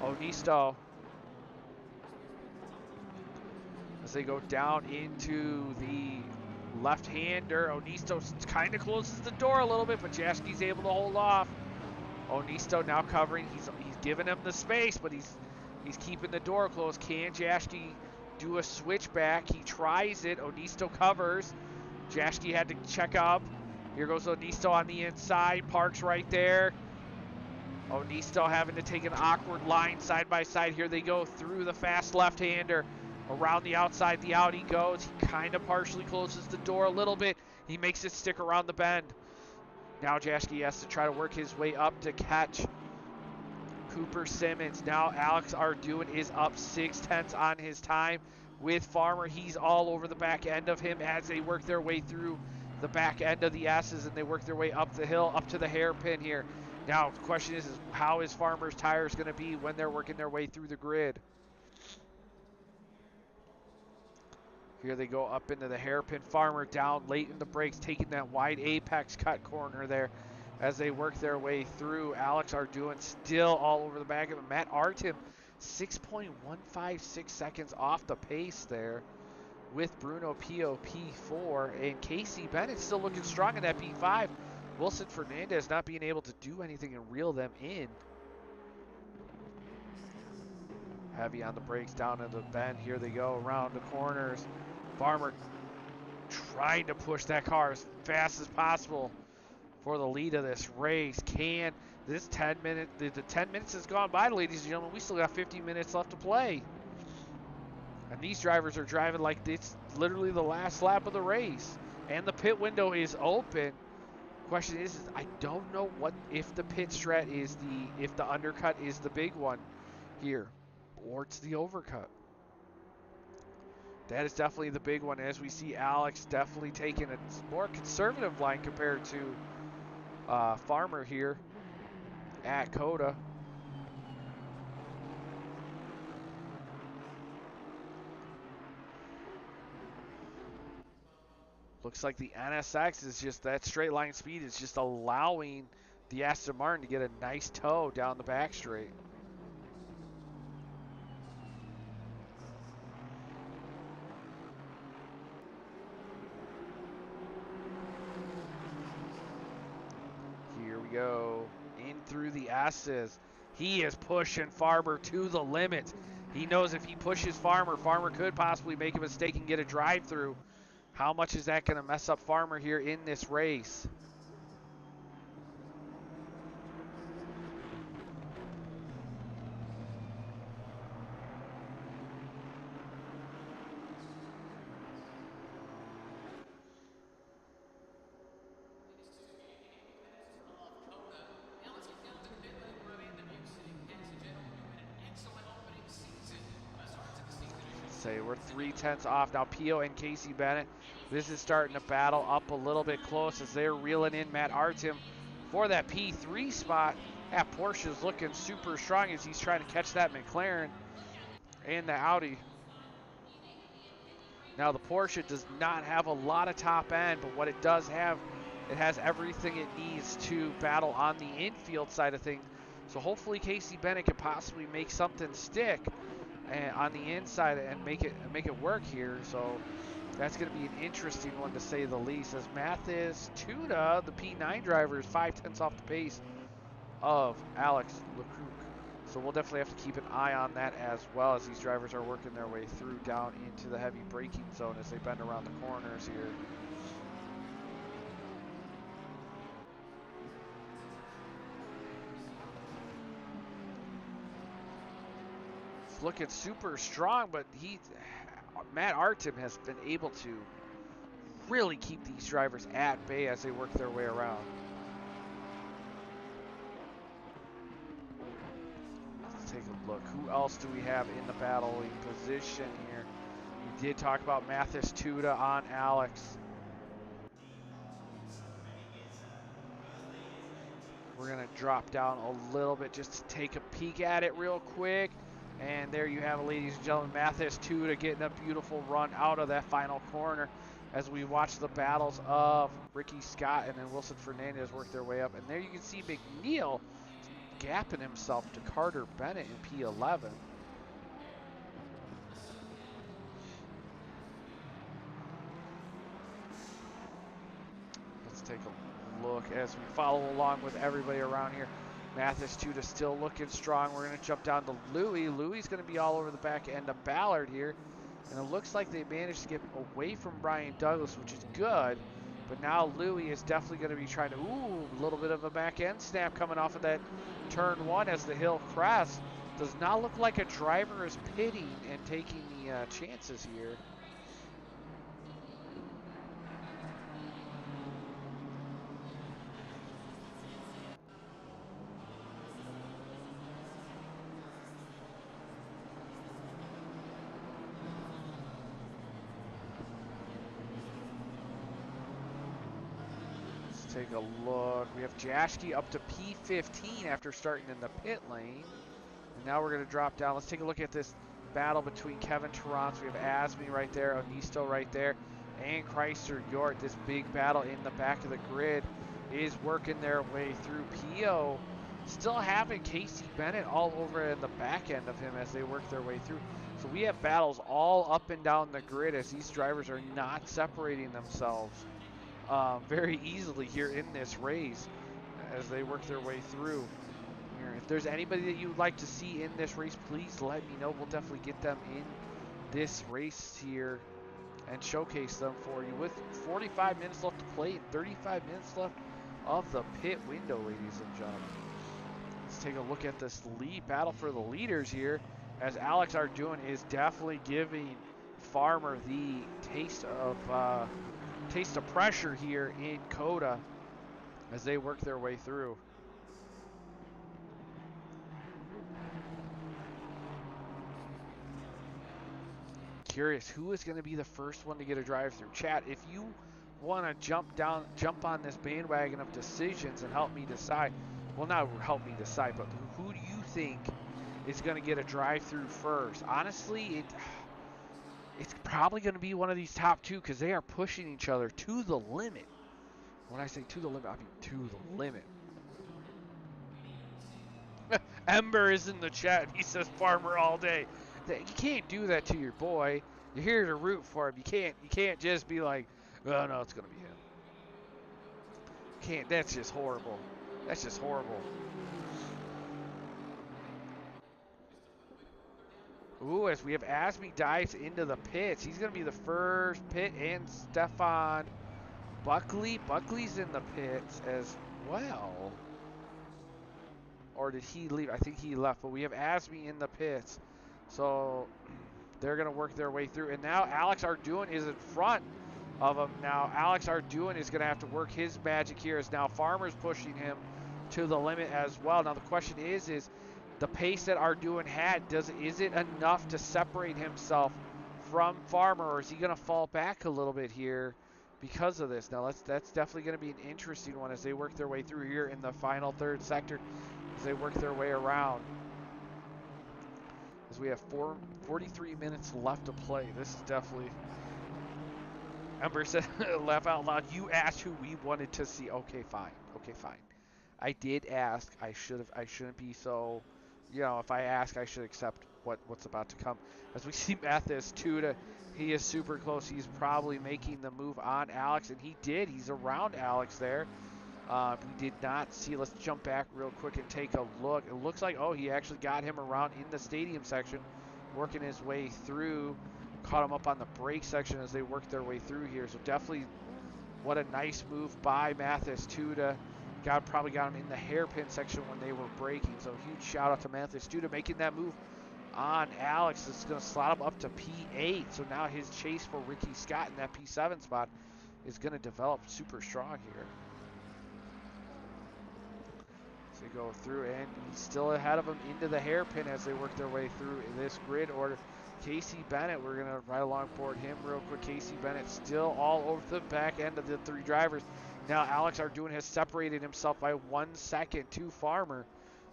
Onisto. As they go down into the left-hander, Onisto kind of closes the door a little bit, but Jaschke's able to hold off. Onisto now covering. He's giving him the space, but he's keeping the door closed. Can Jaschke do a switchback? He tries it. Onisto covers. Jaschke had to check up. Here goes Onisto on the inside. Parks right there. Onisto having to take an awkward line side by side. Here they go through the fast left-hander. Around the outside, the out he goes. He kind of partially closes the door a little bit. He makes it stick around the bend. Now Jaschke has to try to work his way up to catch Cooper Simmons. Now Alex Ardoin is up 6/10 on his time with Farmer. He's all over the back end of him as they work their way through the back end of the S's and they work their way up the hill, up to the hairpin here. Now the question is how is Farmer's tires going to be when they're working their way through the grid? Here they go up into the hairpin. Farmer down late in the brakes, taking that wide apex cut corner there as they work their way through. Alex Ardoin still all over the back of him. Matt Artem, 6.156 seconds off the pace there with Bruno Pio P4. And Casey Bennett still looking strong in that P5. Wilson Fernandez not being able to do anything and reel them in. Heavy on the brakes down in the bend. Here they go around the corners. Farmer trying to push that car as fast as possible for the lead of this race. Can this 10 minutes, the 10 minutes has gone by, ladies and gentlemen. We still got 50 minutes left to play. And these drivers are driving like it's literally the last lap of the race. And the pit window is open. Question is I don't know what if the pit strat is if the undercut is the big one here, or it's the overcut. That is definitely the big one, as we see Alex definitely taking a more conservative line compared to Farmer here at COTA. Looks like the NSX is just, that straight line speed is just allowing the Aston Martin to get a nice toe down the back straight. Here we go. In through the S's. He is pushing Farmer to the limit. He knows if he pushes Farmer, Farmer could possibly make a mistake and get a drive through. How much is that going to mess up Farmer here in this race? Say we're 3/10 off now. Pio and Casey Bennett. This is starting to battle up a little bit close as they're reeling in Matt Artem for that P3 spot. That Porsche's looking super strong as he's trying to catch that McLaren and the Audi. Now the Porsche does not have a lot of top end, but what it does have, it has everything it needs to battle on the infield side of things. So hopefully Casey Bennett can possibly make something stick on the inside and make it work here. So that's going to be an interesting one to say the least. As Mathis Tuda, the P9 driver, is 5/10 off the pace of Alex Leclerc. So we'll definitely have to keep an eye on that as well, as these drivers are working their way through down into the heavy braking zone as they bend around the corners here. It's looking super strong, but Matt Artem has been able to really keep these drivers at bay as they work their way around. Let's take a look. Who else do we have in the battling position here? We did talk about Mathis Tuda on Alex. We're going to drop down a little bit just to take a peek at it real quick. And there you have it, ladies and gentlemen. Mathis Tuda getting a beautiful run out of that final corner as we watch the battles of Ricky Scott and then Wilson Fernandez work their way up. And there you can see McNeil gapping himself to Carter Bennett in P11. Let's take a look as we follow along with everybody around here. Mathis Tuda still looking strong. We're going to jump down to Louis. Louis going to be all over the back end of Ballard here. And it looks like they managed to get away from Brian Douglas, which is good. But now Louis is definitely going to be trying to, a little bit of a back end snap coming off of that turn one as the hill crests. Does not look like a driver is pitting and taking the chances here. Take a look. We have Jashke up to P15 after starting in the pit lane. And now we're going to drop down. Let's take a look at this battle between Kevin Tarrance. We have Asmi right there, Onisto right there, and Chrysler Yort. This big battle in the back of the grid is working their way through. Pio still having Casey Bennett all over in the back end of him as they work their way through. So we have battles all up and down the grid as these drivers are not separating themselves very easily here in this race as they work their way through. Here, If there's anybody that you would like to see in this race, please let me know. We'll definitely get them in this race here and showcase them for you. With 45 minutes left to play and 35 minutes left of the pit window, ladies and gentlemen. Let's take a look at this lead battle for the leaders here, as Alex Ardoin is definitely giving Farmer the taste of pressure here in COTA as they work their way through. Curious who is going to be the first one to get a drive-through. Chat, if you want to jump on this bandwagon of decisions and help me decide, well, not help me decide, but who do you think is going to get a drive-through first? Honestly, it's probably going to be one of these top two because they are pushing each other to the limit. When I say to the limit, I mean to the limit. Ember is in the chat. He says Farmer all day. You can't do that to your boy. You're here to root for him. You can't just be like, oh no, it's gonna be him. Can't. That's just horrible. That's just horrible. Ooh, as we have Asmi dives into the pits. He's gonna be the first pit, and Stefan Buckley. Buckley's in the pits as well. Or did he leave? I think he left, but we have Asmi in the pits. So they're going to work their way through. And now Alex Ardoin is in front of him. Now Alex Ardoin is going to have to work his magic here, as now Farmer's pushing him to the limit as well. Now the question is the pace that Ardoin had, is it enough to separate himself from Farmer, or is he going to fall back a little bit here because of this? Now that's definitely going to be an interesting one as they work their way through here in the final third sector, as they work their way around. As we have 43 minutes left to play. This is definitely... Ember said, laugh out loud, you asked who we wanted to see. Okay, fine. Okay, fine. I did ask. I shouldn't be so... You know, if I ask, I should accept what's about to come. As we see Mathis Tuda, he is super close. He's probably making the move on Alex, and he did. He's around Alex there. We did not see. Let's jump back real quick and take a look. It looks like, oh, he actually got him around in the stadium section, working his way through. Caught him up on the brake section as they worked their way through here. So definitely, what a nice move by Mathis Tuda. Probably got him in the hairpin section when they were braking. So huge shout out to Mathis Tuda making that move on Alex. It's going to slot him up to P8. So now his chase for Ricky Scott in that P7 spot is going to develop super strong here. They go through, and he's still ahead of them into the hairpin as they work their way through this grid order. Casey Bennett, we're going to ride along board him real quick. Casey Bennett still all over the back end of the three drivers. Now Alex Ardoin has separated himself by 1 second to Farmer.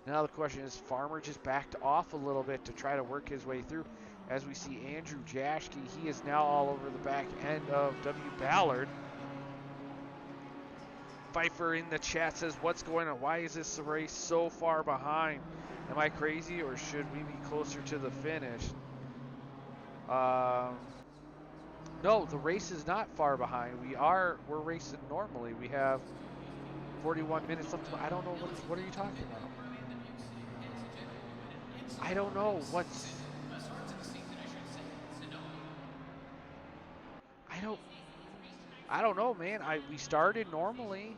Now the question is, Farmer just backed off a little bit to try to work his way through. As we see Andrew Jaschke, he is now all over the back end of W. Ballard. Pfeiffer in the chat says, what's going on? Why is this race so far behind? Am I crazy, or should we be closer to the finish? No, the race is not far behind. We're racing normally. We have 41 minutes left. I don't know what are you talking about? I don't know what's... I don't know, man. We started normally.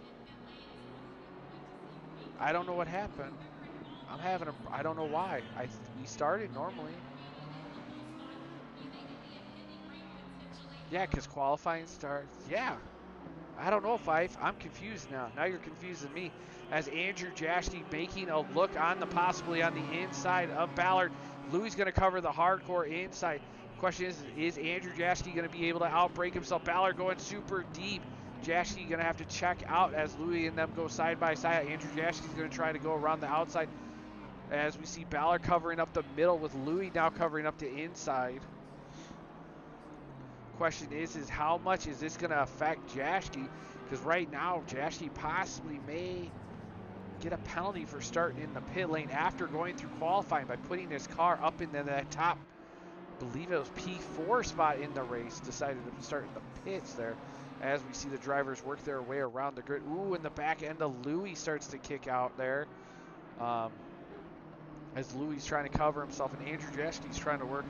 I don't know what happened. I don't know why. We started normally. Yeah, because qualifying starts. Yeah. I don't know, Fife. I'm confused now. Now you're confusing me. As Andrew Jaschke making a look on possibly on the inside of Ballard. Louis going to cover the hardcore inside. Question is Andrew Jaschke going to be able to outbrake himself? Ballard going super deep. Jaschke going to have to check out as Louis and them go side by side. Andrew Jaschke is going to try to go around the outside, as we see Ballard covering up the middle with Louis now covering up the inside. Question is how much is this going to affect Jaschke? Because right now, Jaschke possibly may get a penalty for starting in the pit lane after going through qualifying by putting his car up in that top, I believe it was P4 spot in the race, decided to start in the pits there, as we see the drivers work their way around the grid. Ooh, and the back end of Louis starts to kick out there. as Louis trying to cover himself, and Andrew Jaschke's trying to work.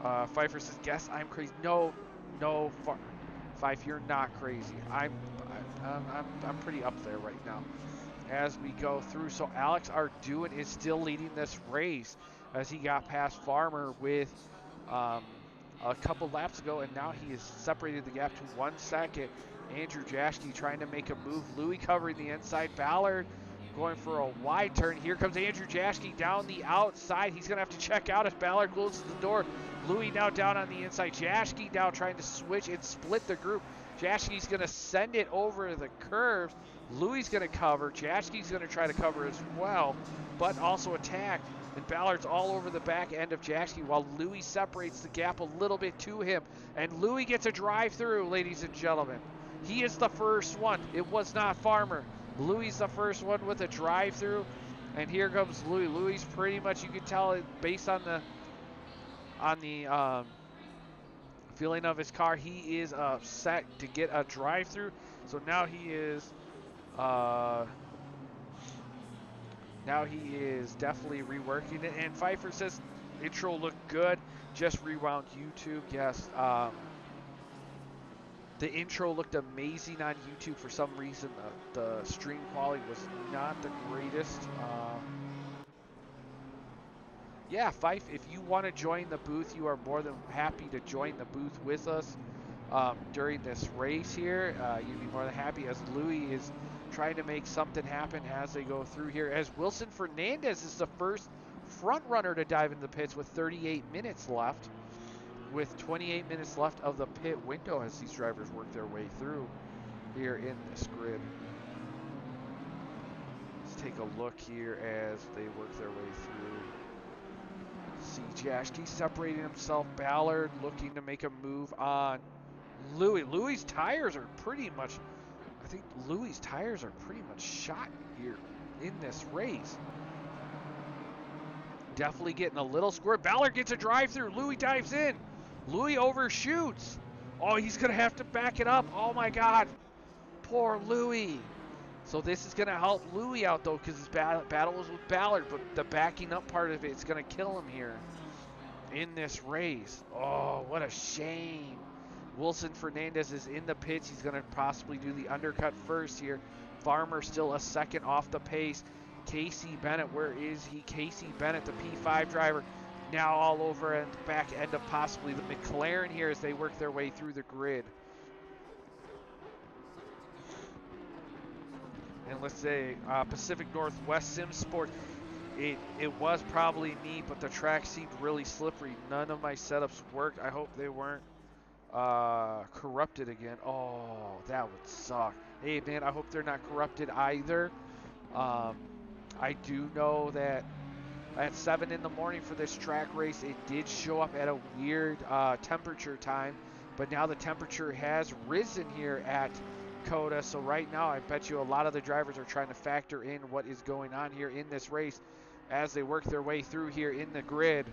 Pfeiffer says, "Guess I'm crazy." No, no, Fife, you're not crazy. I'm pretty up there right now as we go through. So Alex Arduin is still leading this race as he got past Farmer with a couple laps ago, and now he has separated the gap to 1 second. Andrew Jaschke trying to make a move. Louis covering the inside. Ballard going for a wide turn. Here comes Andrew Jaschke down the outside. He's going to have to check out as Ballard closes the door. Louis now down on the inside. Jaschke now trying to switch and split the group. Jaschke's going to send it over the curves. Louis going to cover. Jaschke's going to try to cover as well, but also attack. And Ballard's all over the back end of Jaschke while Louis separates the gap a little bit to him. And Louis gets a drive through, ladies and gentlemen. He is the first one. It was not Farmer. Louis the first one with a drive through. And here comes Louis. Louis pretty much, you can tell it based on the feeling of his car, he is set to get a drive through. So now he is definitely reworking it. And Pfeiffer says intro looked good. Just rewound YouTube. Yes. The intro looked amazing on YouTube. For some reason, the stream quality was not the greatest. Yeah, Fife, if you want to join the booth, you are more than happy to join the booth with us during this race here. You'd be more than happy as Louis is trying to make something happen as they go through here. As Wilson Fernandez is the first front runner to dive in the pits with 38 minutes left. With 28 minutes left of the pit window as these drivers work their way through here in this grid. Let's take a look here as they work their way through. See Jaschke separating himself. Ballard looking to make a move on Louis. Louis' tires are pretty much, I think Louis' tires are pretty much shot here in this race. Definitely getting a little squirt. Ballard gets a drive through. Louis dives in. Louis overshoots. Oh, he's going to have to back it up. Oh, my God. Poor Louis. So this is going to help Louis out, though, because his battle was with Ballard. But the backing up part of it is going to kill him here in this race. Oh, what a shame. Wilson Fernandez is in the pits. He's going to possibly do the undercut first here. Farmer still a second off the pace. Casey Bennett, where is he? Casey Bennett, the P5 driver, now all over and back end of possibly the McLaren here as they work their way through the grid. And let's say Pacific Northwest Sim Sport, it was probably me, but the track seemed really slippery. None of my setups worked. I hope they weren't corrupted again. Oh, that would suck. Hey, man, I hope they're not corrupted either. I do know that at 7 in the morning for this track race, it did show up at a weird temperature time, but now the temperature has risen here at COTA. So right now, I bet you a lot of the drivers are trying to factor in what is going on here in this race as they work their way through here in the grid.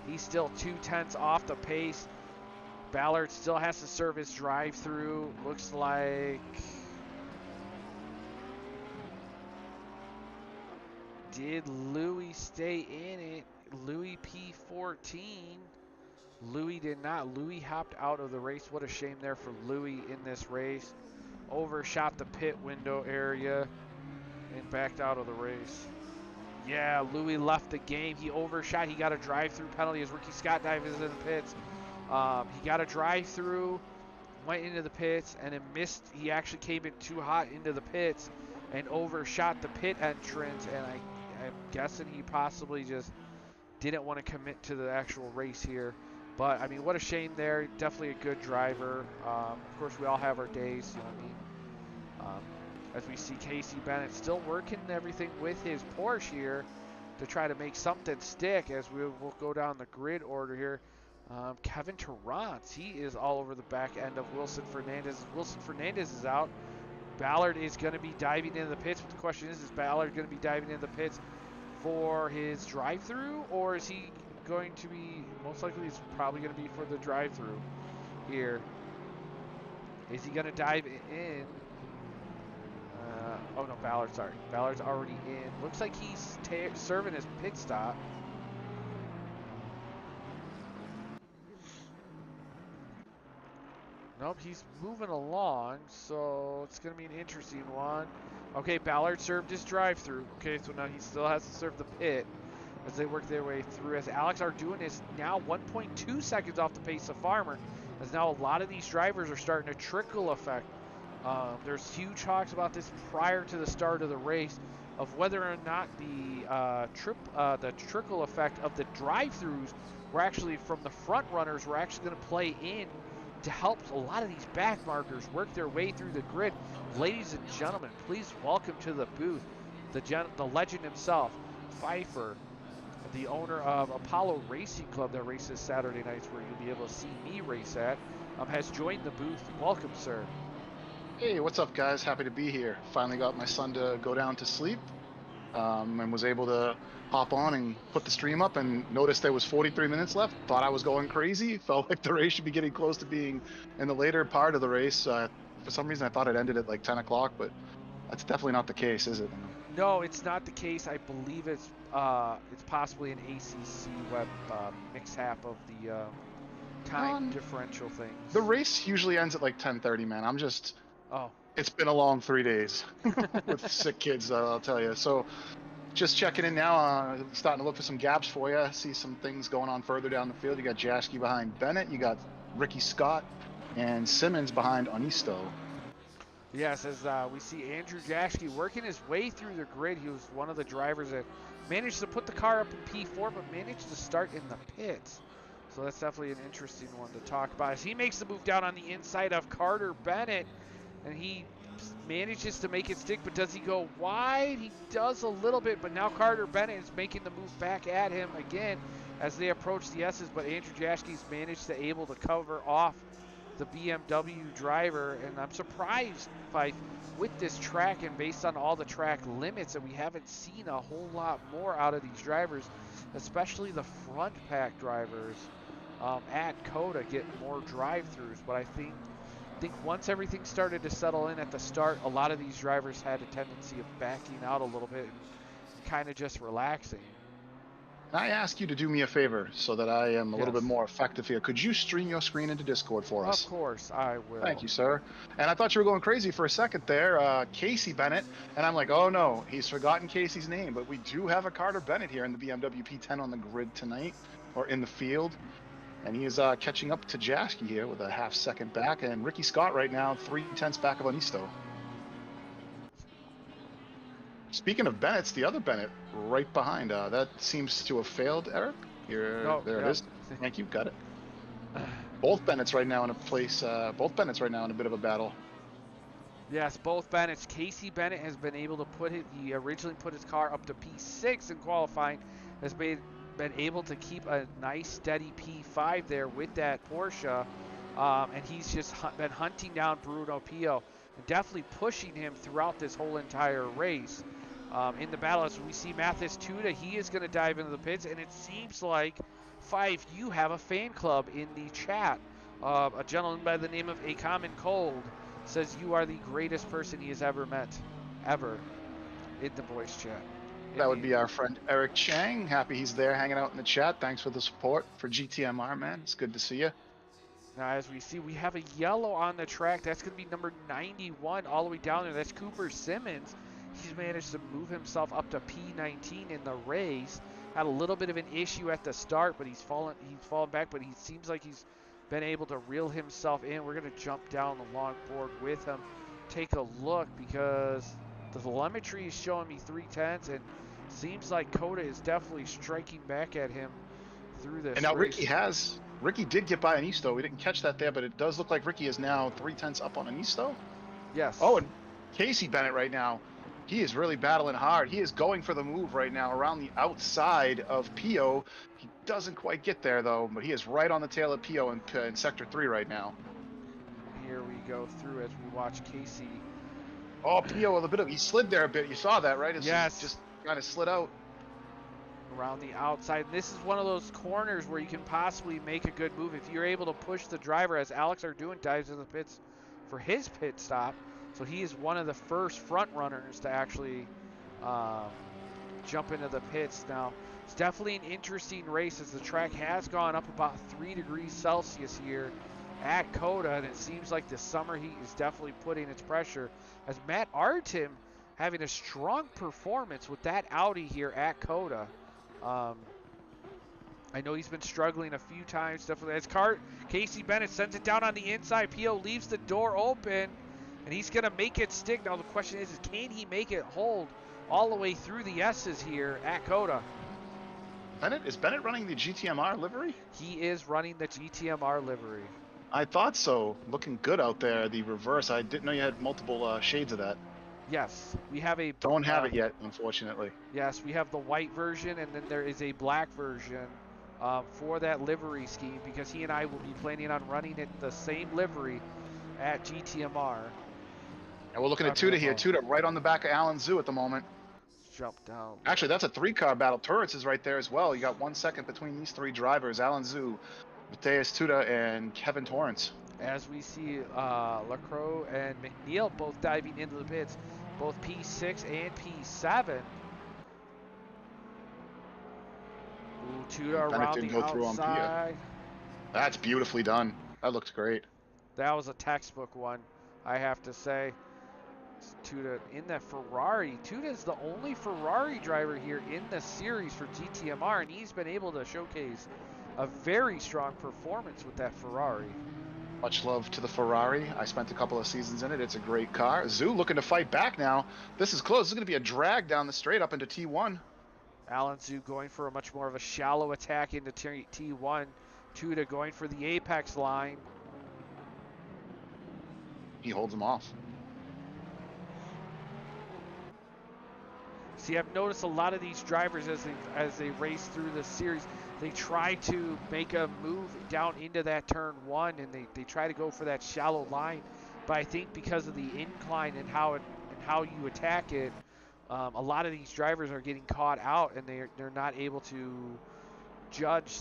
He's still 2/10 off the pace. Ballard still has to serve his drive-through. Looks like... Did Louis stay in it? Louis P14. Louis did not. Louis hopped out of the race. What a shame there for Louis in this race. Overshot the pit window area and backed out of the race. Yeah, Louis left the game. He overshot. He got a drive-through penalty as Ricky Scott dives in the pits. He got a drive-through, went into the pits, and then missed. He actually came in too hot into the pits and overshot the pit entrance, and I'm guessing he possibly just didn't want to commit to the actual race here. But, I mean, what a shame there. Definitely a good driver. Of course, we all have our days, you know what I mean? As we see Casey Bennett still working everything with his Porsche here to try to make something stick as we will go down the grid order here. Kevin Tarrant, he is all over the back end of Wilson Fernandez. Wilson Fernandez is out. Ballard is going to be diving into the pits, but the question is Ballard going to be diving into the pits for his drive-through, or is he going to be, most likely it's probably going to be for the drive-through here. Is he going to dive in? Oh no, Ballard's sorry. Ballard's already in. Looks like he's serving his pit stop. Nope, he's moving along, so it's going to be an interesting one. Okay, Ballard served his drive-through. Okay, so now he still has to serve the pit as they work their way through. As Alex Ardoin is now 1.2 seconds off the pace of Farmer, as now a lot of these drivers are starting to trickle effect. There's huge talks about this prior to the start of the race of whether or not the trickle effect of the drive-throughs were actually from the front runners were actually going to play in to help a lot of these back markers work their way through the grid. Ladies and gentlemen, please welcome to the booth the legend himself, Pfeiffer, the owner of Apollo Racing Club that races Saturday nights where you'll be able to see me race at, has joined the booth. Welcome, sir. Hey, what's up, guys? Happy to be here. Finally got my son to go down to sleep and was able to hop on and put the stream up and noticed there was 43 minutes left. Thought I was going crazy. Felt like the race should be getting close to being in the later part of the race. For some reason, I thought it ended at like 10 o'clock, but that's definitely not the case, is it? No, it's not the case. I believe it's possibly an ACC web mix-hap of the time differential things. The race usually ends at like 10:30, man. I'm just... Oh. It's been a long 3 days with sick kids, I'll tell you. So just checking in now, starting to look for some gaps for you. See some things going on further down the field. You got Jaschke behind Bennett. You got Ricky Scott and Simmons behind Onisto. Yes, as we see Andrew Jaschke working his way through the grid. He was one of the drivers that managed to put the car up in P4, but managed to start in the pits. So that's definitely an interesting one to talk about. As he makes the move down on the inside of Carter Bennett, and he manages to make it stick, but does he go wide? He does a little bit, but now Carter Bennett is making the move back at him again as they approach the S's, but Andrew Jaschke's managed to able to cover off the BMW driver, and I'm surprised, Fife, with this track and based on all the track limits that we haven't seen a whole lot more out of these drivers, especially the front pack drivers at COTA get more drive-throughs, but I think once everything started to settle in at the start, a lot of these drivers had a tendency of backing out a little bit and kind of just relaxing. Can I ask you to do me a favor so that I am a little bit more effective here? Could you stream your screen into Discord for us? Of course, I will. Thank you, sir. And I thought you were going crazy for a second there, Casey Bennett. And I'm like, oh no, he's forgotten Casey's name. But we do have a Carter Bennett here in the BMW P10 on the grid tonight, or in the field. And he is catching up to Jaschke here with a half-second back. And Ricky Scott right now, 3/10 back of Onisto. Speaking of Bennett's, the other Bennett right behind. That seems to have failed, Eric. There it is. Thank you. Got it. Both Bennett's right now in a place. Both Bennett's right now in a bit of a battle. Yes, both Bennett's. Casey Bennett has been able to he originally put his car up to P6 in qualifying, has been able to keep a nice steady P5 there with that Porsche, and he's just been hunting down Bruno Pio and definitely pushing him throughout this whole entire race. In the battle, as we see Mathis Tuda, he is going to dive into the pits, and it seems like, Five, you have a fan club in the chat. A gentleman by the name of A Common Cold says you are the greatest person he has ever met, ever, in the voice chat. That would be our friend Eric Chang. Happy he's there hanging out in the chat. Thanks for the support for GTMR, man. It's good to see you. Now, as we see, we have a yellow on the track. That's going to be number 91 all the way down there. That's Cooper Simmons. He's managed to move himself up to P19 in the race. Had a little bit of an issue at the start, but he's fallen back, but he seems like he's been able to reel himself in. We're going to jump down the long board with him. Take a look, because the telemetry is showing me 3/10, and seems like COTA is definitely striking back at him through this. And now race. Ricky did get by Onisto. We didn't catch that there, but it does look like Ricky is now 3/10 up on Onisto. Yes. Oh, and Casey Bennett right now, he is really battling hard. He is going for the move right now around the outside of Pio. He doesn't quite get there, though, but he is right on the tail of Pio in Sector 3 right now. Here we go through as we watch Casey. Oh, Pio, he slid there a bit. You saw that, right? Yes. Just kind of slid out. Around the outside. This is one of those corners where you can possibly make a good move if you're able to push the driver, as Alex Ardoin dives in the pits for his pit stop. So he is one of the first front runners to actually jump into the pits. Now, it's definitely an interesting race as the track has gone up about 3 degrees Celsius here at COTA, and it seems like the summer heat is definitely putting its pressure as Matt Artem having a strong performance with that Audi here at COTA. I know he's been struggling a few times, definitely. As Casey Bennett sends it down on the inside. Pio leaves the door open, and he's going to make it stick. Now the question is can he make it hold all the way through the S's here at COTA? Is Bennett running the GTMR livery? He is running the GTMR livery. I thought so. Looking good out there. The reverse. I didn't know you had multiple shades of that. Yes, we have a... Don't have it yet, unfortunately. Yes, we have the white version, and then there is a black version for that livery scheme, because he and I will be planning on running it the same livery at GTMR. And we're looking at Tuda here. Tuda right on the back of Alan Zhu at the moment. Jump down. Actually, that's a 3-car battle. Turrets is right there as well. You got 1 second between these 3 drivers: Alan Zhu, Mateus Tuda, and Kevin Torrance. As we see Lacroix and McNeil both diving into the pits, both P6 and P7. Ooh, Tuda around the outside. That's beautifully done. That looks great. That was a textbook one, I have to say. Tuda in that Ferrari. Tuda is the only Ferrari driver here in the series for GTMR, and he's been able to showcase a very strong performance with that Ferrari. Much love to the Ferrari. I spent a couple of seasons in it. It's a great car. Zhu looking to fight back now. This is close. This is going to be a drag down the straight up into T1. Alan Zhu going for a much more of a shallow attack into T1. Tuda going for the apex line. He holds him off. See, I've noticed a lot of these drivers as they race through the series, they try to make a move down into that turn 1, and they try to go for that shallow line. But I think because of the incline and how you attack it, a lot of these drivers are getting caught out, and they're not able to judge,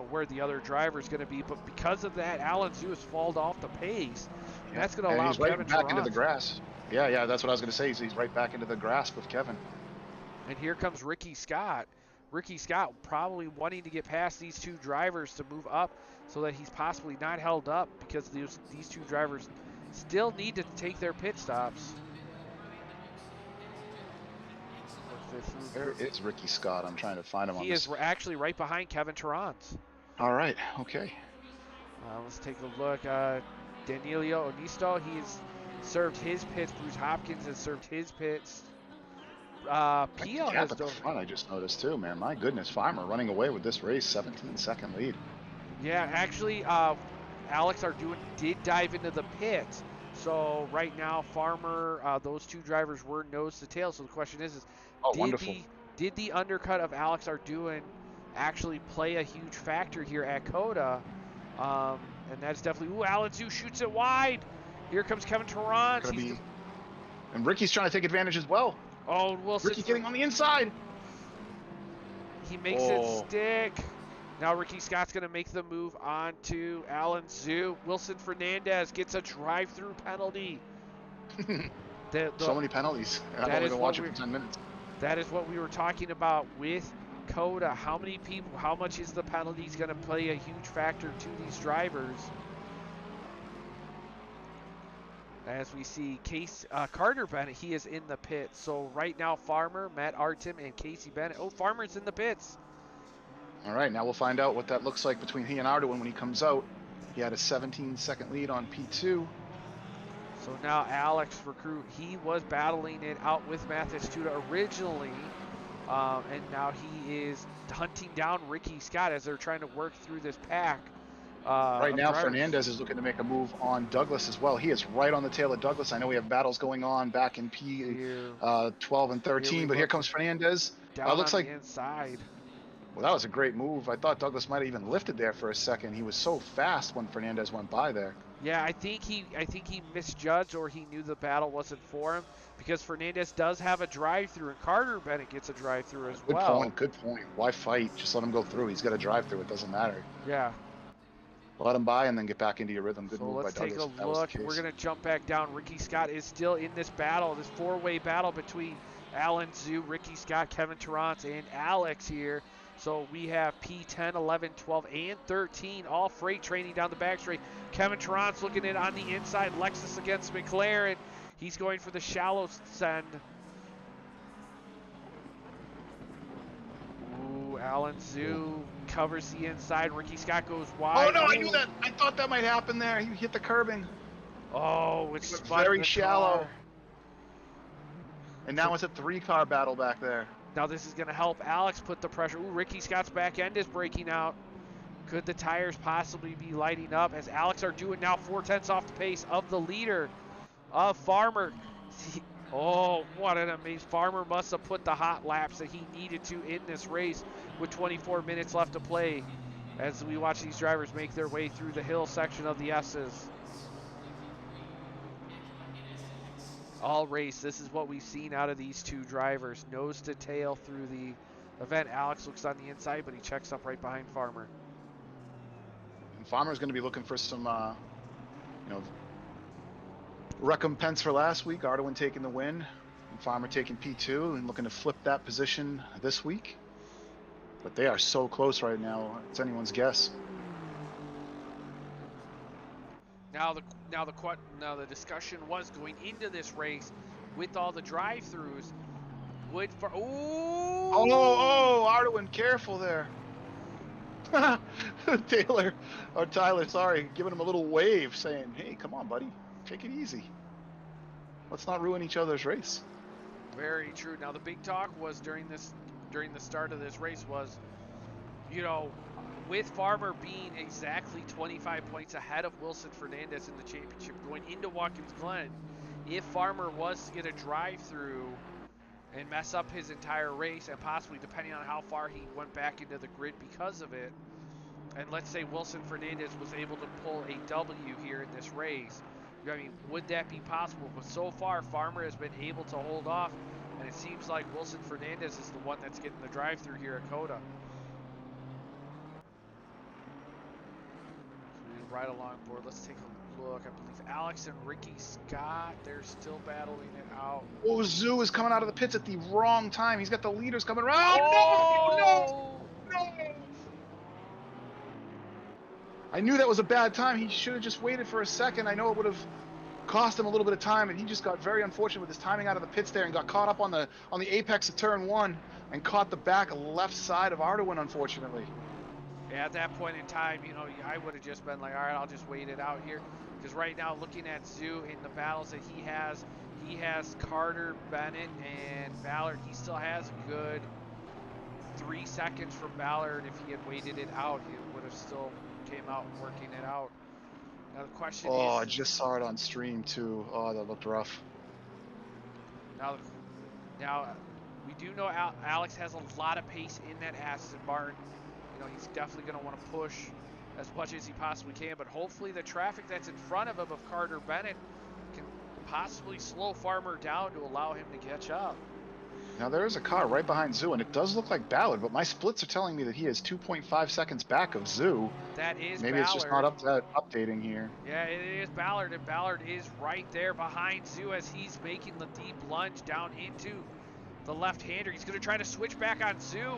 where the other driver is going to be. But because of that, Alan Zhu has fallen off the pace. And that's going to allow Kevin back into the grass. Yeah, that's what I was going to say. He's right back into the grasp with Kevin. And here comes Ricky Scott. Ricky Scott probably wanting to get past these 2 drivers to move up so that he's possibly not held up, because these 2 drivers still need to take their pit stops. Where is Ricky Scott? I'm trying to find him on this. He is actually right behind Kevin Torrance. All right, okay. Let's take a look. Danilo Onisto, he's served his pits. Bruce Hopkins has served his pits. Pio has done. Front, I just noticed too, man. My goodness, Farmer running away with this race, 17-second lead. Yeah, actually, Alex Arduin did dive into the pit. So right now, Farmer, those 2 drivers were nose to tail. So the question is did the undercut of Alex Arduin actually play a huge factor here at COTA? And that's definitely, Alan Zhu shoots it wide. Here comes Kevin Torrance. And Ricky's trying to take advantage as well. Oh, Wilson. Ricky getting on the inside. He makes it stick. Now Ricky Scott's going to make the move on to Alan Zhu. Wilson Fernandez gets a drive-through penalty. So many penalties. I've only been watching for 10 minutes. That is what we were talking about with COTA. How many people, how much is the penalties going to play a huge factor to these drivers? As we see Carter Bennett, he is in the pit. So right now, Farmer, Matt Artem, and Casey Bennett. Oh, Farmer's in the pits. All right, now we'll find out what that looks like between he and Arduin when he comes out. He had a 17-second lead on P2. So now Alex Recruit, he was battling it out with Mathis Tuda originally. And now he is hunting down Ricky Scott as they're trying to work through this pack. Right now, Fernandez is looking to make a move on Douglas as well. He is right on the tail of Douglas. I know we have battles going on back in P12 and 13, but here comes Fernandez. Looks like inside. Well, that was a great move. I thought Douglas might have even lifted there for a second. He was so fast when Fernandez went by there. Yeah, I think he misjudged, or he knew the battle wasn't for him, because Fernandez does have a drive-through, and Carter Bennett gets a drive-through as well. Good point. Why fight? Just let him go through. He's got a drive-through. It doesn't matter. Yeah. let them by and then get back into your rhythm. Good So move by let's take Douglas. a That was the look. case. We're going to jump back down. Ricky Scott is still in this battle, this four-way battle between Alan Zhu, Ricky Scott, Kevin Tarrant, and Alex here. So we have P10, 11, 12, and 13, all freight training down the back straight. Kevin Tarrant's looking in on the inside. Lexus against McLaren. He's going for the shallow send. Ooh, Alan Zhu covers the inside. Ricky Scott goes wide. Oh no, I Ooh. knew that. I thought that might happen there. He hit the curbing. Oh, it's It went spun very the shallow. car. And now it's a 3-car battle back there. Now this is going to help Alex put the pressure. Ooh, Ricky Scott's back end is breaking out. Could the tires possibly be lighting up as Alex are doing now 4/10 off the pace of the leader of Farmer. Oh, what an amazing. Farmer must have put the hot laps that he needed to in this race with 24 minutes left to play as we watch these drivers make their way through the hill section of the S's. All race, this is what we've seen out of these two drivers. Nose to tail through the event. Alex looks on the inside, but he checks up right behind Farmer. And Farmer's going to be looking for some, recompense for last week. Ardoin taking the win, and Farmer taking P2, and looking to flip that position this week. But they are so close right now. It's anyone's guess. Now the discussion was going into this race with all the drive-throughs. Ardoin, careful there. Tyler, sorry, giving him a little wave, saying, "Hey, come on, buddy, take it easy. Let's not ruin each other's race." Very true. Now the big talk was during the start of this race was, with Farmer being exactly 25 points ahead of Wilson Fernandez in the championship going into Watkins Glen, if Farmer was to get a drive-through and mess up his entire race, and possibly depending on how far he went back into the grid because of it, and let's say Wilson Fernandez was able to pull a W here in this race, I mean, would that be possible? But so far, Farmer has been able to hold off, and it seems like Wilson Fernandez is the one that's getting the drive-through here at COTA. Right along board. Let's take a look. I believe Alex and Ricky Scott, they're still battling it out. Oh, Zhu is coming out of the pits at the wrong time. He's got the leaders coming around. Oh! No! I knew that was a bad time. He should have just waited for a second. I know it would have cost him a little bit of time, and he just got very unfortunate with his timing out of the pits there and got caught up on the apex of turn 1 and caught the back left side of Ardoin, unfortunately. Yeah, at that point in time, I would have just been like, all right, I'll just wait it out here. Because right now, looking at Zhu in the battles that he has Carter, Bennett, and Ballard. He still has a good 3 seconds from Ballard. If he had waited it out, he would have still came out working it out. Now the question is... Oh, I just saw it on stream, too. Oh, that looked rough. Now we do know Alex has a lot of pace in that Aston Martin. He's definitely going to want to push as much as he possibly can, but hopefully the traffic that's in front of him of Carter Bennett can possibly slow Farmer down to allow him to catch up. Now there is a car right behind Zhu, and it does look like Ballard, but my splits are telling me that he is 2.5 seconds back of Zhu. That is Maybe Ballard. It's just not up to that updating here. Yeah, it is Ballard, and Ballard is right there behind Zhu as he's making the deep lunge down into the left-hander. He's going to try to switch back on Zhu.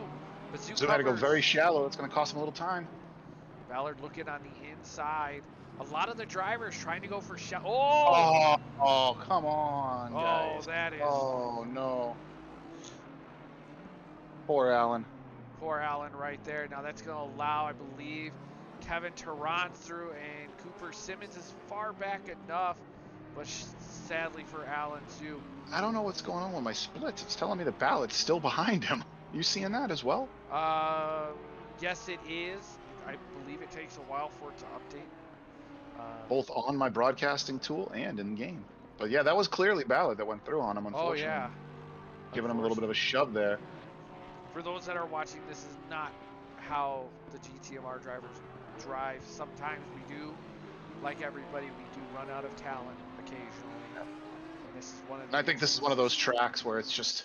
But Zhu had to go very shallow. It's going to cost him a little time. Ballard looking on the inside. A lot of the drivers trying to go for shallow. Oh, come on, guys. Oh, that is... Oh, no. Poor Alan. Poor Alan right there. Now that's going to allow, I believe, Kevin Tarrant through, and Cooper Simmons is far back enough, but sadly for Alan, Zhu. I don't know what's going on with my splits. It's telling me the Ballard's still behind him. You seeing that as well? Yes, it is. I believe it takes a while for it to update. Both on my broadcasting tool and in game. But yeah, that was clearly Ballard that went through on him, unfortunately. Oh, yeah. Giving him a little bit of a shove there. For those that are watching, this is not how the GTMR drivers drive. Sometimes we do, like everybody, we do run out of talent occasionally. And this is one of and I think this is one of those tracks where it's just...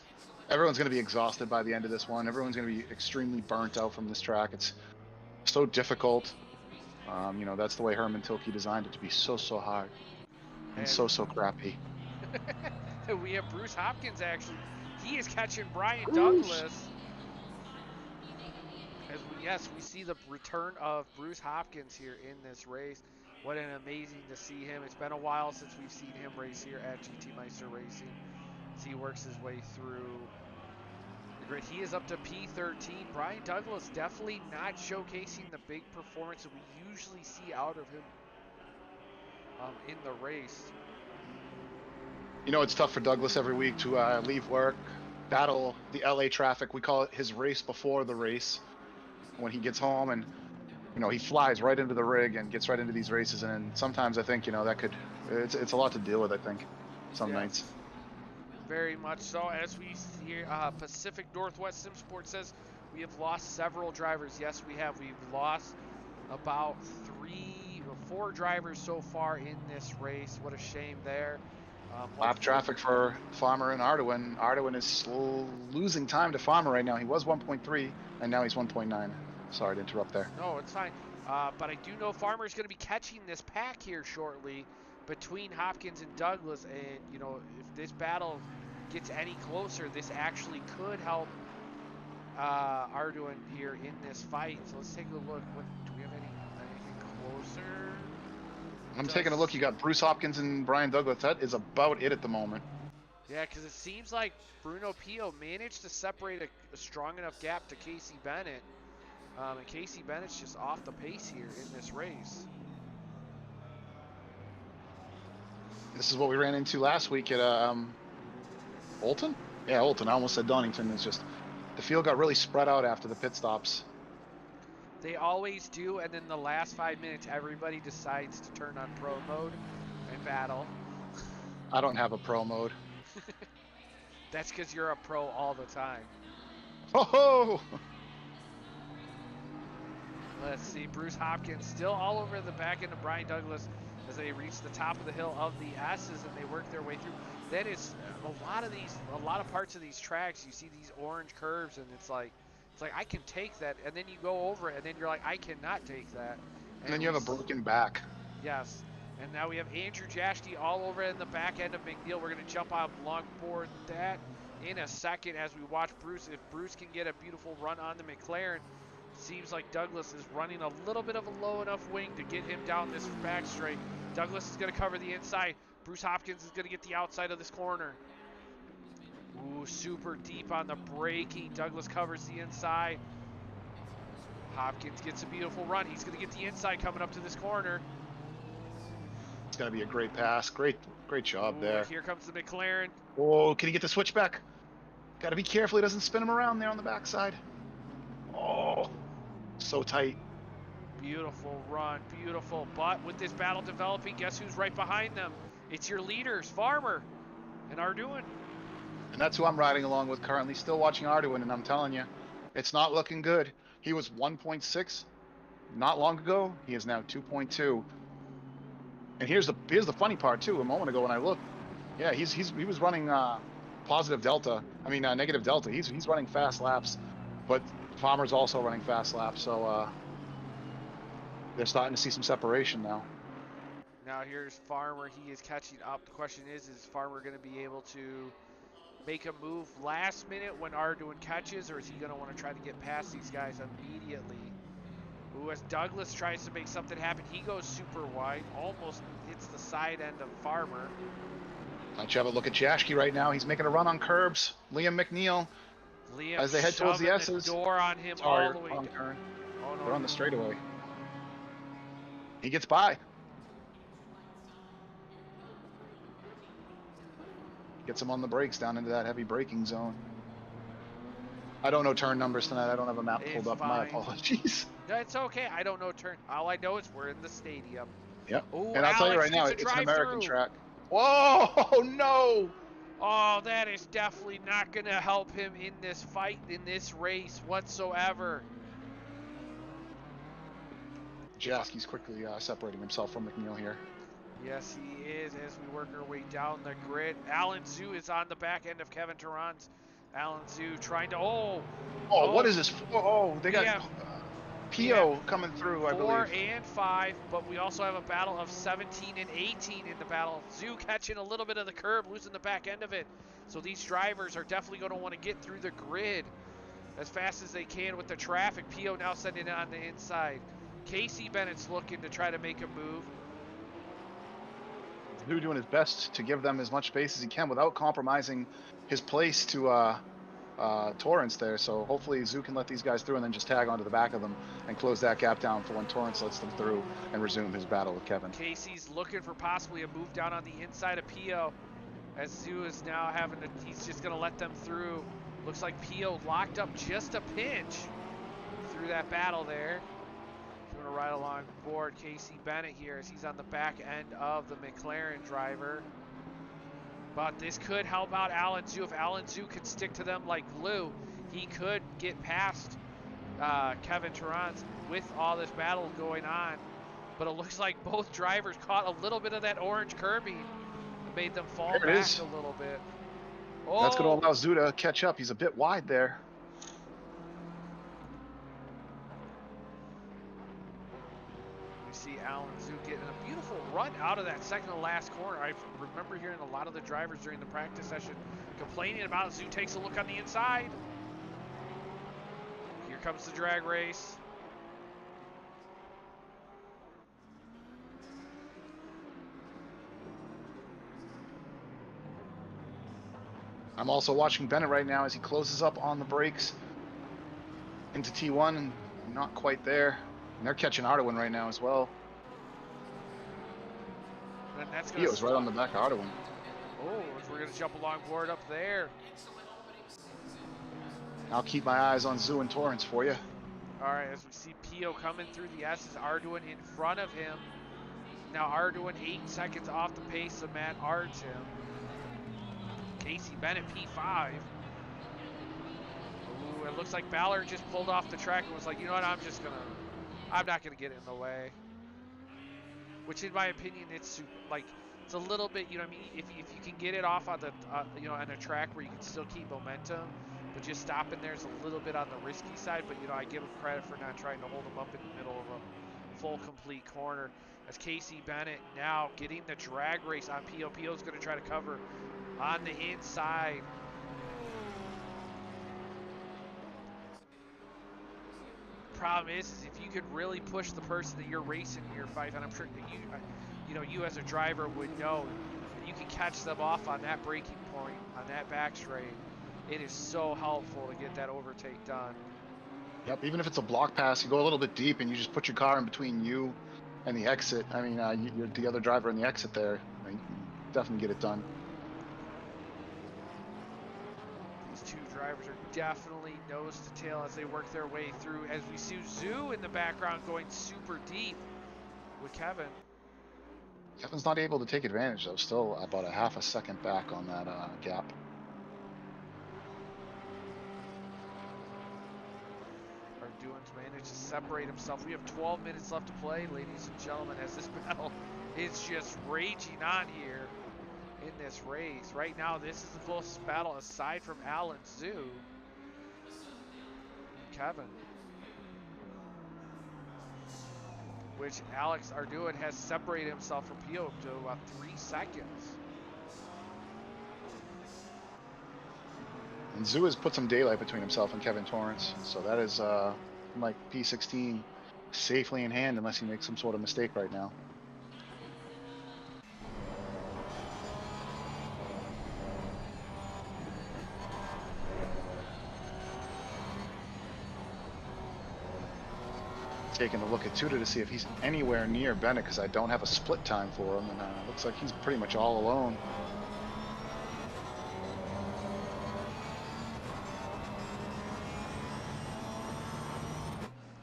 Everyone's going to be exhausted by the end of this one. Everyone's going to be extremely burnt out from this track. It's so difficult. You know, that's the way Herman Tilke designed it to be so hard and And so crappy. we have Bruce Hopkins actually. He is catching Brian Bruce. Douglas. Yes, we see the return of Bruce Hopkins here in this race. What an amazing to see him. It's been a while since we've seen him race here at GT Meister Racing. As he works his way through the grid. He is up to P13. Brian Douglas definitely not showcasing the big performance that we usually see out of him in the race. You know, it's tough for Douglas every week to leave work, battle the LA traffic. We call it his race before the race. When he gets home and, you know, he flies right into the rig and gets right into these races. And sometimes I think, you know, that it's a lot to deal with, I think, some nights. Very much so. As we see here, Pacific Northwest Sim Sport says we have lost several drivers. Yes, we have. We've lost about 3 or 4 drivers so far in this race. What a shame there. Lap traffic for Farmer and Arduin. Arduin is losing time to Farmer right now. He was 1.3 and now he's 1.9. Sorry to interrupt there. No, it's fine. But I do know Farmer's going to be catching this pack here shortly between Hopkins and Douglas. And, you know, if this battle gets any closer, this actually could help Arduin here in this fight. So let's take a look. Do we have anything closer? I'm taking a look. You got Bruce Hopkins and Brian Douglas. That is about it at the moment. Yeah, because it seems like Bruno Pio managed to separate a strong enough gap to Casey Bennett. And Casey Bennett's just off the pace here in this race. This is what we ran into last week at Olton? Yeah, Olton. I almost said Donington. It's just the field got really spread out after the pit stops. They always do, and then the last 5 minutes, everybody decides to turn on pro mode and battle. I don't have a pro mode. That's because you're a pro all the time. Oh! Let's see, Bruce Hopkins still all over the back end of Brian Douglas as they reach the top of the hill of the S's and they work their way through. Then it's a lot of parts of these tracks, you see these orange curves, and it's like I can take that, and then you go over it, and then you're like, I cannot take that. And then you have a broken back. Yes. And now we have Andrew Jashty all over in the back end of McNeil. We're going to jump on along board that in a second as we watch Bruce. If Bruce can get a beautiful run on the McLaren, seems like Douglas is running a little bit of a low enough wing to get him down this back straight. Douglas is going to cover the inside. Bruce Hopkins is going to get the outside of this corner. Ooh, super deep on the braking. Douglas covers the inside. Hopkins gets a beautiful run. He's going to get the inside coming up to this corner. It's going to be a great pass. Great job there. Here comes the McLaren. Oh, can he get the switchback? Got to be careful he doesn't spin him around there on the backside. Oh, so tight. Beautiful run, beautiful. But with this battle developing, guess who's right behind them? It's your leaders, Farmer and Arduin. And that's who I'm riding along with currently. Still watching Arduin, and I'm telling you, it's not looking good. He was 1.6 not long ago. He is now 2.2. And here's the funny part too. A moment ago when I looked, yeah, he was running positive delta. I mean negative delta. He's running fast laps, but Farmer's also running fast laps. So they're starting to see some separation now. Now here's Farmer. He is catching up. The question is Farmer going to be able to make a move last minute when Arduin catches, or is he going to want to try to get past these guys immediately? Ooh, as Douglas tries to make something happen, he goes super wide, almost hits the side end of Farmer. Let's have a look at Jashke right now. He's making a run on curbs. Liam McNeil, as they head towards the S's. Door on him all the way down. Oh, no, they're on the straightaway. He gets by. Gets him on the brakes down into that heavy braking zone. I don't know turn numbers tonight. I don't have a map pulled up. My apologies. It's okay. I don't know turn. All I know is we're in the stadium. Yep. Ooh, and I'll tell you right now, it's an American track. Whoa, no! Oh, that is definitely not going to help him in this fight, in this race whatsoever. Jasky's quickly separating himself from McNeil here. Yes, he is as we work our way down the grid. Alan Zhu is on the back end of Kevin Tarrant's. Alan Zhu trying to, what is this? Oh, they got, We have Pio coming through, I 4 believe. and 5, but we also have a battle of 17 and 18 in the battle. Zoo catching a little bit of the curb, losing the back end of it. So these drivers are definitely going to want to get through the grid as fast as they can with the traffic. Pio now sending it on the inside. Casey Bennett's looking to try to make a move. Zoo doing his best to give them as much space as he can without compromising his place to Torrance there. So hopefully Zoo can let these guys through and then just tag onto the back of them and close that gap down for when Torrance lets them through and resume his battle with Kevin. Casey's looking for possibly a move down on the inside of Pio, as Zoo is now having to, he's just going to let them through. Looks like Pio locked up just a pinch through that battle there. Going to ride along board Casey Bennett here as he's on the back end of the McLaren driver. But this could help out Alan Zoo. If Alan Zoo could stick to them like glue, he could get past Kevin Torrance with all this battle going on. But it looks like both drivers caught a little bit of that orange curbing and made them fall back a little bit. Oh. That's going to allow Zoo to catch up. He's a bit wide there. We see Alan Zoo getting a beautiful run out of that second to last corner. I remember hearing a lot of the drivers during the practice session complaining about Zoo takes a look on the inside. Here comes the drag race. I'm also watching Bennett right now as he closes up on the brakes into T1 and not quite there. And they're catching Ardoin right now as well. And that's Pio's right on the back of Ardoin. Oh, we're going to jump along board up there. I'll keep my eyes on Zoo and Torrance for you. All right, as we see Pio coming through the S's, Ardoin in front of him. Now Ardoin 8 seconds off the pace of Matt Artem. Casey Bennett P5. Ooh, it looks like Ballard just pulled off the track and was like, you know what, I'm not gonna get in the way. Which, in my opinion, it's super, like, it's a little bit, you know what I mean, if you can get it off on the, you know, on a track where you can still keep momentum, but just stopping there is a little bit on the risky side. But you know, I give him credit for not trying to hold him up in the middle of a full complete corner. As Casey Bennett now getting the drag race on Pio. Pio's going to try to cover on the inside. Problem is if you could really push the person that you're racing in your fight, and I'm sure that you as a driver would know, that you can catch them off on that braking point, on that back straight. It is so helpful to get that overtake done. Yep, even if it's a block pass, you go a little bit deep and you just put your car in between you and the exit. I mean, you're the other driver in the exit there. You can definitely get it done. These two drivers are definitely nose to tail as they work their way through. As we see Zoo in the background going super deep with Kevin. Kevin's not able to take advantage, though. Still about a half a second back on that gap. Arduin's managed to separate himself. We have 12 minutes left to play, ladies and gentlemen, as this battle is just raging on here in this race. Right now, this is the closest battle aside from Alan Zoo. Kevin. Which Alex Arduin has separated himself from Pio to about 3 seconds. And Zoo has put some daylight between himself and Kevin Torrance. So that is like P16 safely in hand unless he makes some sort of mistake right now. Taking a look at Tuta to see if he's anywhere near Bennett because I don't have a split time for him, and looks like he's pretty much all alone.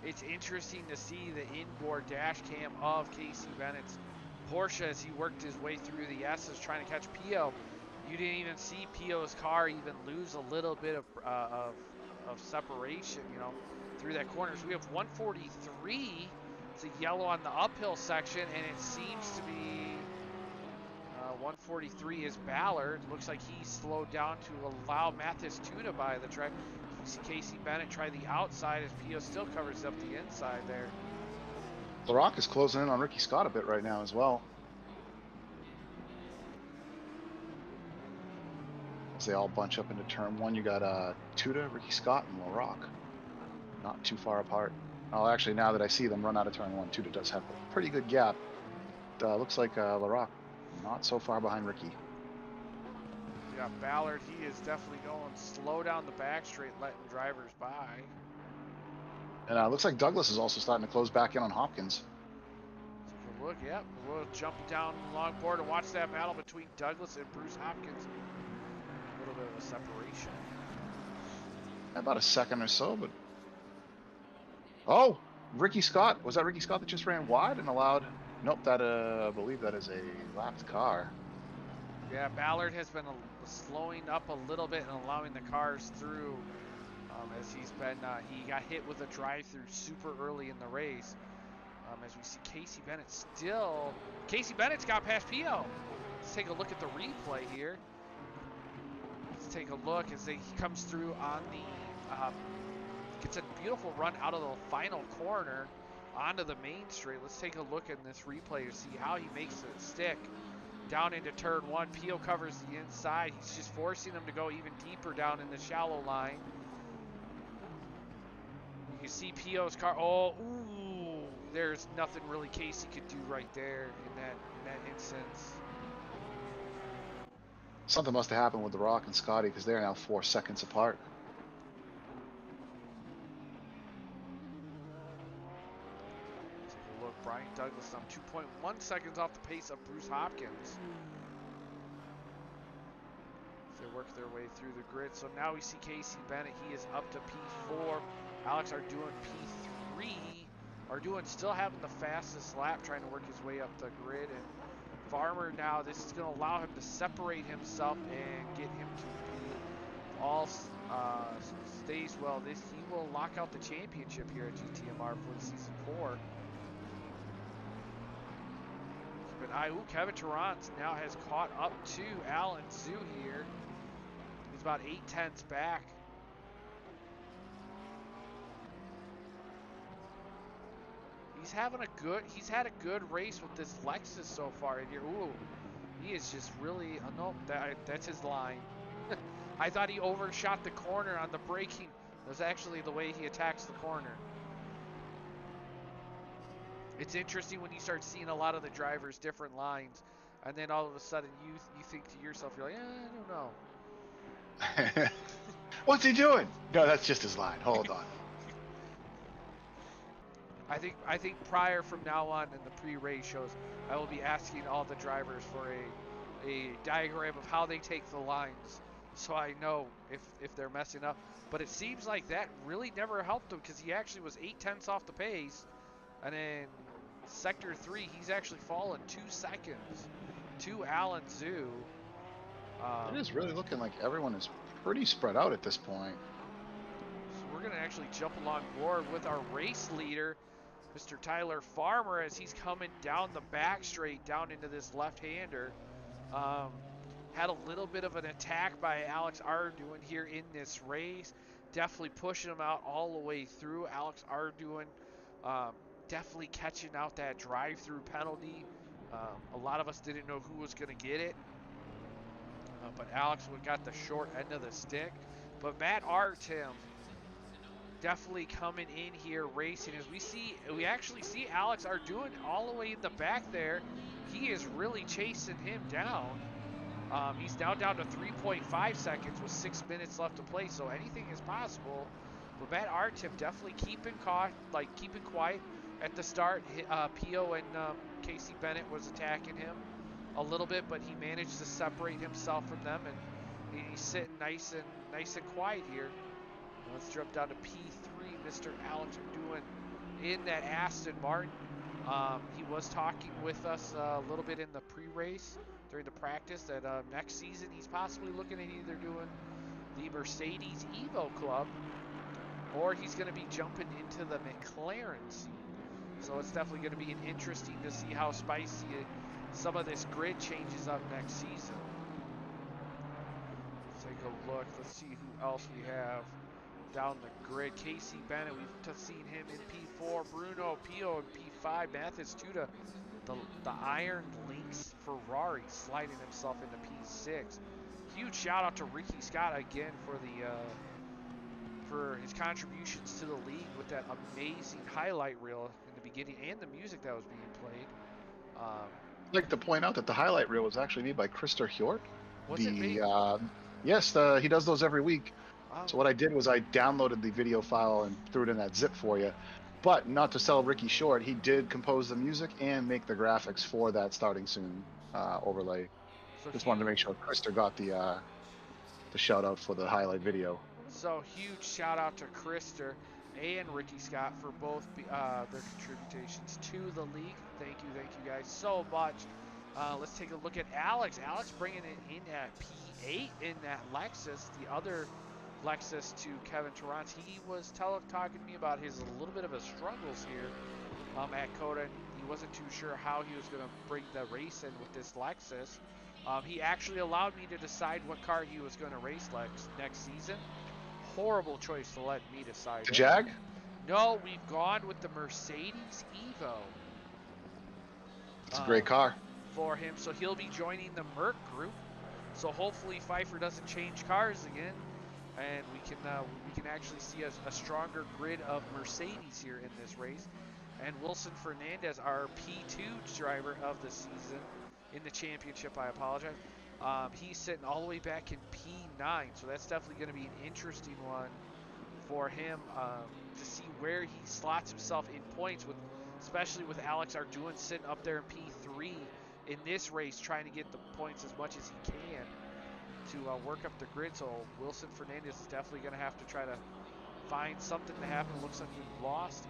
It's interesting to see the inboard dash cam of Casey Bennett's Porsche as he worked his way through the S's trying to catch Pio. You didn't even see Pio's car even lose a little bit of separation, you know, through that corner. So we have 143. It's a yellow on the uphill section, and it seems to be 143 is Ballard. Looks like he slowed down to allow Mathis Tuna by the track. You see Casey Bennett try the outside as Pio still covers up the inside there. LaRock is closing in on Ricky Scott a bit right now as well. As they all bunch up into turn one, you got Tuta, Ricky Scott, and LaRock. Not too far apart. Oh, actually, now that I see them run out of turn one, Tuta does have a pretty good gap. Looks like LaRock not so far behind Ricky. Yeah, Ballard, he is definitely going slow down the back straight, letting drivers by. And looks like Douglas is also starting to close back in on Hopkins. Take a look, yep. We'll jump down the long board and watch that battle between Douglas and Bruce Hopkins. A little bit of a separation. About a second or so, but... Oh! Ricky Scott. Was that Ricky Scott that just ran wide and allowed... Nope, that I believe that is a lapped car. Yeah, Ballard has been slowing up a little bit and allowing the cars through as he's been, he got hit with a drive-through super early in the race. As we see Casey Bennett still, Casey Bennett's got past Pio. Let's take a look at the replay here. Let's take a look as he comes through on the, gets a beautiful run out of the final corner onto the main straight. Let's take a look at this replay to see how he makes it stick. Down into turn one, Pio covers the inside. He's just forcing him to go even deeper down in the shallow line. You can see Pio's car. Oh, ooh, there's nothing really Casey could do right there in that instance. Something must have happened with the Rock and Scotty because they're now 4 seconds apart. Look, Brian Douglas on 2.1 seconds off the pace of Bruce Hopkins. They work their way through the grid. So now we see Casey Bennett. He is up to P4. Alex Arduin P3. Arduin still having the fastest lap, trying to work his way up the grid. And Farmer now, this is going to allow him to separate himself and get him to P. All stays well. He will lock out the championship here at GTMR for the season 4. But Kevin Tarrant now has caught up to Alan Zhu here. He's about 8/10 back. He's had a good race with this Lexus so far in here. Ooh, he is just really, no, that's his line. I thought he overshot the corner on the braking. That's actually the way he attacks the corner. It's interesting when you start seeing a lot of the drivers different lines, and then all of a sudden you think to yourself, you're like, I don't know. What's he doing? No, that's just his line. Hold on. I think prior from now on in the pre-race shows, I will be asking all the drivers for a diagram of how they take the lines, so I know if they're messing up. But it seems like that really never helped him because he actually was 8/10 off the pace. And then Sector 3, he's actually fallen 2 seconds to Alan Zhu. It is really looking like everyone is pretty spread out at this point. So we're going to actually jump along board with our race leader, Mr. Tyler Farmer, as he's coming down the back straight, down into this left-hander. Had a little bit of an attack by Alex Arduin here in this race. Definitely pushing him out all the way through. Alex Arduin definitely catching out that drive-through penalty. A lot of us didn't know who was going to get it, but Alex got the short end of the stick. But Matt Artem definitely coming in here racing as we actually see Alex Arduin all the way in the back there. He is really chasing him down. He's now down to 3.5 seconds with 6 minutes left to play, so anything is possible. But Matt Artem definitely keeping quiet at the start. Pio and Casey Bennett was attacking him a little bit, but he managed to separate himself from them, and he's sitting nice and quiet here. Let's drop down to P3, Mr. Alex Arduin in that Aston Martin. He was talking with us a little bit in the pre-race during the practice that next season he's possibly looking at either doing the Mercedes Evo Club or he's going to be jumping into the McLaren scene. So it's definitely going to be interesting to see how spicy some of this grid changes up next season. Let's take a look. Let's see who else we have down the grid. Casey Bennett, we've seen him in P4. Bruno Pio in P5. Mathis Tuda, the Iron Lynx Ferrari, sliding himself into P6. Huge shout out to Ricky Scott again for his contributions to the league with that amazing highlight reel in the beginning and the music that was being played. I'd like to point out that the highlight reel was actually made by Krister Hjort. Was it me? Yes, he does those every week. Oh. So what I did was I downloaded the video file and threw it in that zip for you. But not to sell Ricky short, he did compose the music and make the graphics for that starting soon overlay. So just wanted to make sure Krister got the shout out for the highlight video. So huge shout out to Krister and Ricky Scott for both their contributions to the league. Thank you guys so much. Let's take a look at Alex. Alex bringing it in at P8 in that Lexus, the other Lexus to Kevin Torrance. He was talking to me about his little bit of a struggles here at COTA. And he wasn't too sure how he was going to bring the race in with this Lexus. He actually allowed me to decide what car he was going to race next season. Horrible choice to let me decide. The Jag? No, we've gone with the Mercedes Evo. It's a great car. For him, so he'll be joining the Merc group. So hopefully Pfeiffer doesn't change cars again, and we can actually see a stronger grid of Mercedes here in this race. And Wilson Fernandez, our P2 driver of the season in the championship, I apologize. He's sitting all the way back in P9, so that's definitely going to be an interesting one for him to see where he slots himself in points, especially with Alex Arduin sitting up there in P3 in this race, trying to get the points as much as he can to work up the grid. So Wilson Fernandez is definitely going to have to try to find something to happen. Looks like we lost a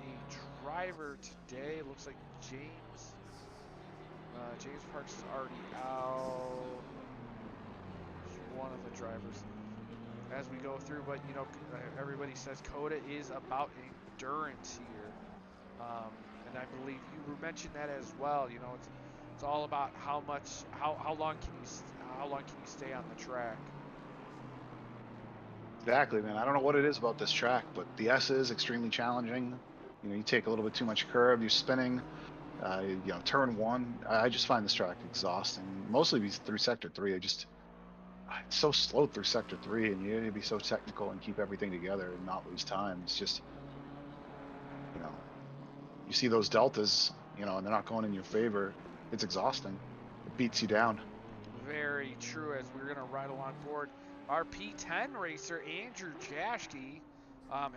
driver today. Looks like James Parks is already out. One of the drivers as we go through, but you know, everybody says COTA is about endurance here, and I believe you mentioned that as well. You know, it's all about how long can you stay on the track. Exactly, man. I don't know what it is about this track, but the S is extremely challenging. You know, you take a little bit too much curve, you're spinning. You know, turn one. I just find this track exhausting. Mostly through sector 3. It's so slow through sector 3, and you need to be so technical and keep everything together and not lose time. It's just, you know, you see those deltas, you know, and they're not going in your favor. It's exhausting. It beats you down. Very true. As we're gonna ride along board our P10 racer Andrew Jaschke,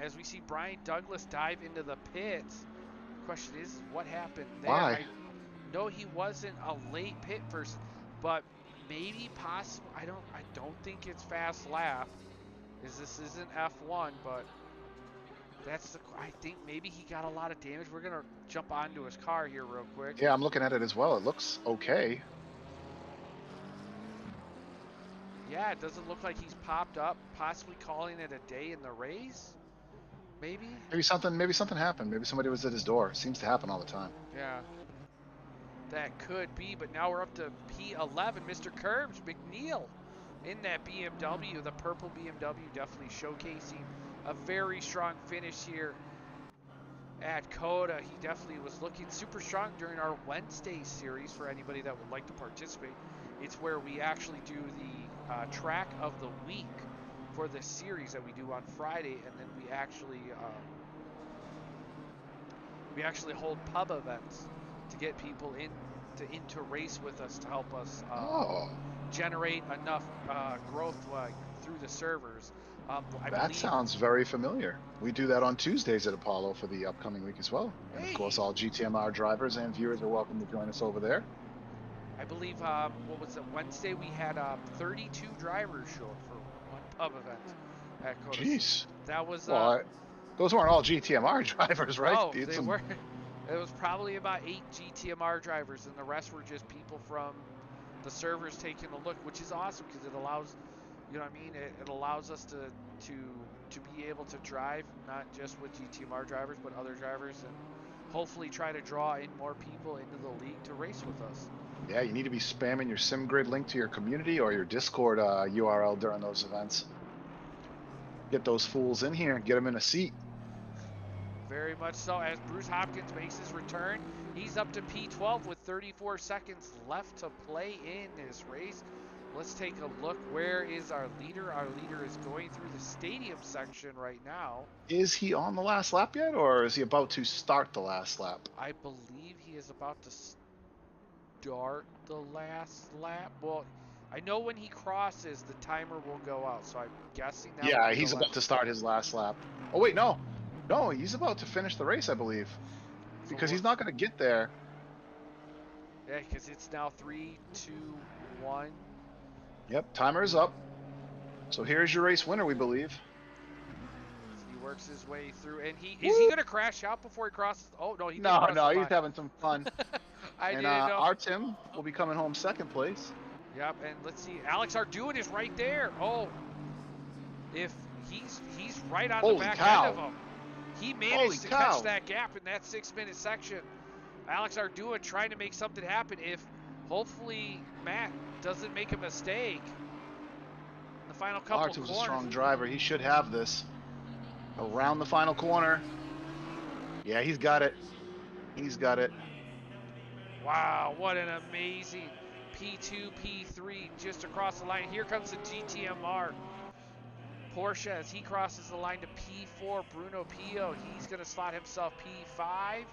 as we see Brian Douglas dive into the pits. The question is, what happened there? Why? I know he wasn't a late pit person, but maybe possible. I don't think it's fast lap, as this isn't F1, but I think maybe he got a lot of damage. We're gonna jump onto his car here real quick. Yeah, I'm looking at it as well. It looks okay. Yeah, it doesn't look like he's popped up, possibly calling it a day in the race. Maybe something happened. Maybe somebody was at his door. It seems to happen all the time. Yeah, that could be. But now we're up to P11. Mr. Curbs McNeil in that BMW, the purple BMW, definitely showcasing a very strong finish here at COTA. He definitely was looking super strong during our Wednesday series. For anybody that would like to participate, it's where we actually do the track of the week for the series that we do on Friday, and then we actually hold pub events to get people into race with us to help us generate enough growth through the servers. That sounds very familiar. We do that on Tuesdays at Apollo for the upcoming week as well. And of course, all GTMR drivers and viewers are welcome to join us over there. I believe, what was it, Wednesday we had 32 drivers show up for one pub event at COTA. Jeez. That was... those weren't all GTMR drivers, right? No, they were. It was probably about 8 GTMR drivers, and the rest were just people from the servers taking a look, which is awesome because it allows, you know what I mean? It allows us to be able to drive not just with GTMR drivers, but other drivers, and hopefully try to draw in more people into the league to race with us. Yeah, you need to be spamming your SimGrid link to your community or your Discord URL during those events. Get those fools in here and get them in a seat. Very much so. As Bruce Hopkins makes his return, he's up to P12 with 34 seconds left to play in this race. Let's take a look. Where is our leader? Our leader is going through the stadium section right now. Is he on the last lap yet, or is he about to start the last lap? I believe he is about to start the last lap. Well, I know when he crosses, the timer will go out, so I'm guessing that will Yeah, be he's the about to start his last lap. Oh wait, no, he's about to finish the race, I believe, because he's not going to get there. Yeah, because it's now 3, 2, 1. Yep, timer is up. So here's your race winner, we believe. He works his way through, and is he gonna crash out before he crosses? Oh no, he did cross the line. He's having some fun. I And didn't know. our Tim will be coming home second place. Yep, and let's see, Alex Arduin is right there. Oh, if he's right on the back end of him. He managed to catch that gap in that 6-minute section. Alex Arduin trying to make something happen. If hopefully Matt doesn't make a mistake in the final couple of corners. Artu's a strong driver. He should have this. Around the final corner. Yeah, he's got it. He's got it. Wow, what an amazing P2, P3 just across the line. Here comes the GTMR. Porsche, as he crosses the line to P4, Bruno Pio. He's going to slot himself P5.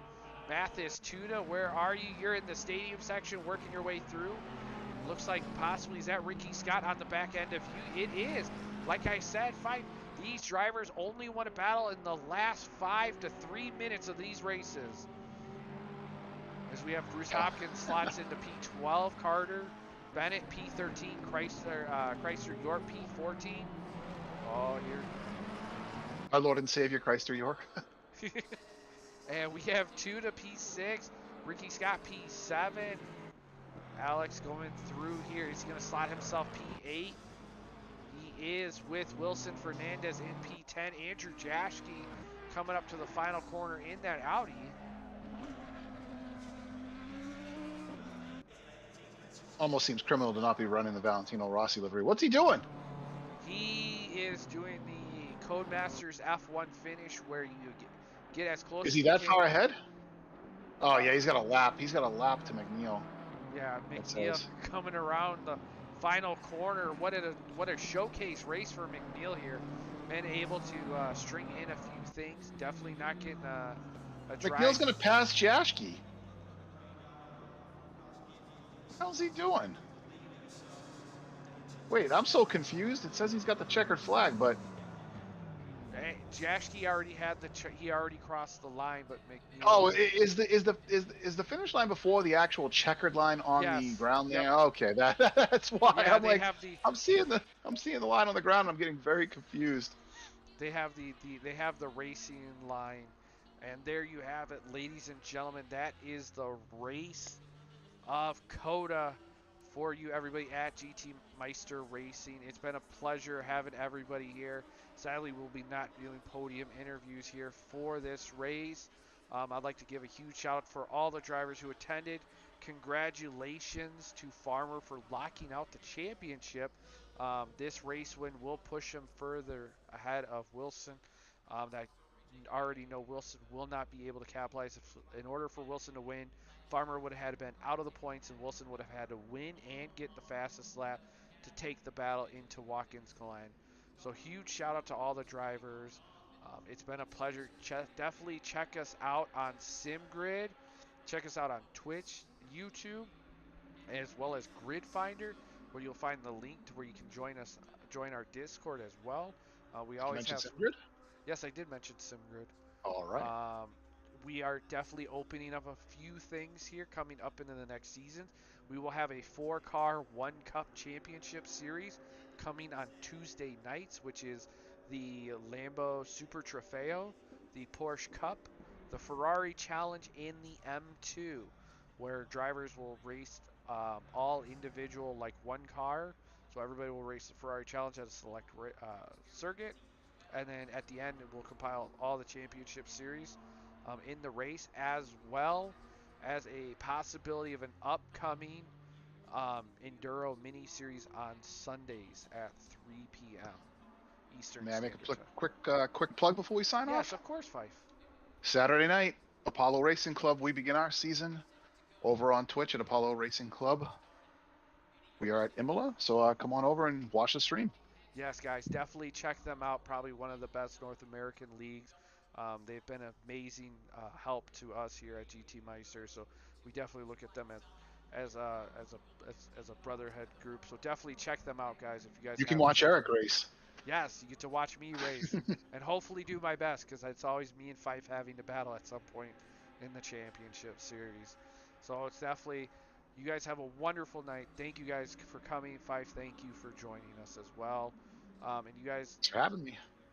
Mathis Tuda, where are you? You're in the stadium section working your way through. Looks like possibly is that Ricky Scott on the back end of you. It is. Like I said, these drivers only want to battle in the last 5 to 3 minutes of these races. As we have Bruce Hopkins slots into P12, Carter, Bennett, P13, Chrysler York, P14. Oh, here. Our Lord and Savior, Chrysler York. And we have Tuda, P6, Ricky Scott, P7. Alex going through here. He's going to slot himself P8. He is with Wilson Fernandez in P10. Andrew Jaschke coming up to the final corner in that Audi. Almost seems criminal to not be running the Valentino Rossi livery. What's he doing? He is doing the Codemasters F1 finish where you get as close. Is he that far ahead? Oh yeah, he's got a lap. He's got a lap to McNeil. Yeah, McNeil coming around the final corner. What a showcase race for McNeil here. Been able to string in a few things. Definitely not getting a drive. McNeil's going to pass Jaschke. How's he doing? Wait, I'm so confused. It says he's got the checkered flag, but Jaschke already had he already crossed the line, but McNeil. Oh, is the finish line before the actual checkered line on the ground there? Yep. Okay, that's why I'm like I'm seeing the line on the ground. And I'm getting very confused. They have the racing line, and there you have it, ladies and gentlemen. That is the race of COTA for you, everybody at GT Meister Racing. It's been a pleasure having everybody here. Sadly, we'll be not doing podium interviews here for this race. I'd like to give a huge shout out for all the drivers who attended. Congratulations to Farmer for locking out the championship. This race win will push him further ahead of Wilson. That already know Wilson will not be able to capitalize. In order for Wilson to win, Farmer would have had to been out of the points, and Wilson would have had to win and get the fastest lap to take the battle into Watkins Glen. So huge shout out to all the drivers. It's been a pleasure. Definitely check us out on SimGrid. Check us out on Twitch, YouTube, as well as Grid Finder, where you'll find the link to where you can join our Discord as well. We always have SimGrid? Yes, I did mention SimGrid. All right. We are definitely opening up a few things here coming up into the next season. We will have a 4-car 1-cup championship series coming on Tuesday nights, which is the Lambo Super Trofeo, the Porsche Cup, the Ferrari Challenge, and the M2, where drivers will race all individual like one car. So everybody will race the Ferrari Challenge at a select circuit. And then at the end, we'll compile all the championship series in the race, as well as a possibility of an upcoming Enduro mini series on Sundays at 3 p.m. Eastern May I make a Standard quick plug before we sign Yes, off? of course, Fife. Saturday night, Apollo Racing Club. We begin our season over on Twitch at Apollo Racing Club. We are at Imola, so come on over and watch the stream. Yes, guys, definitely check them out. Probably one of the best North American leagues. They've been an amazing help to us here at GT Meister, so we definitely look at them as a brotherhood group. So definitely check them out, guys. If you guys You can haven't watch checked Eric them. race. Yes, you get to watch me race and hopefully do my best because it's always me and Fife having to battle at some point in the championship series. So it's definitely, you guys have a wonderful night. Thank you guys for coming. Fife, thank you for joining us as well. And you guys, Thanks for having me.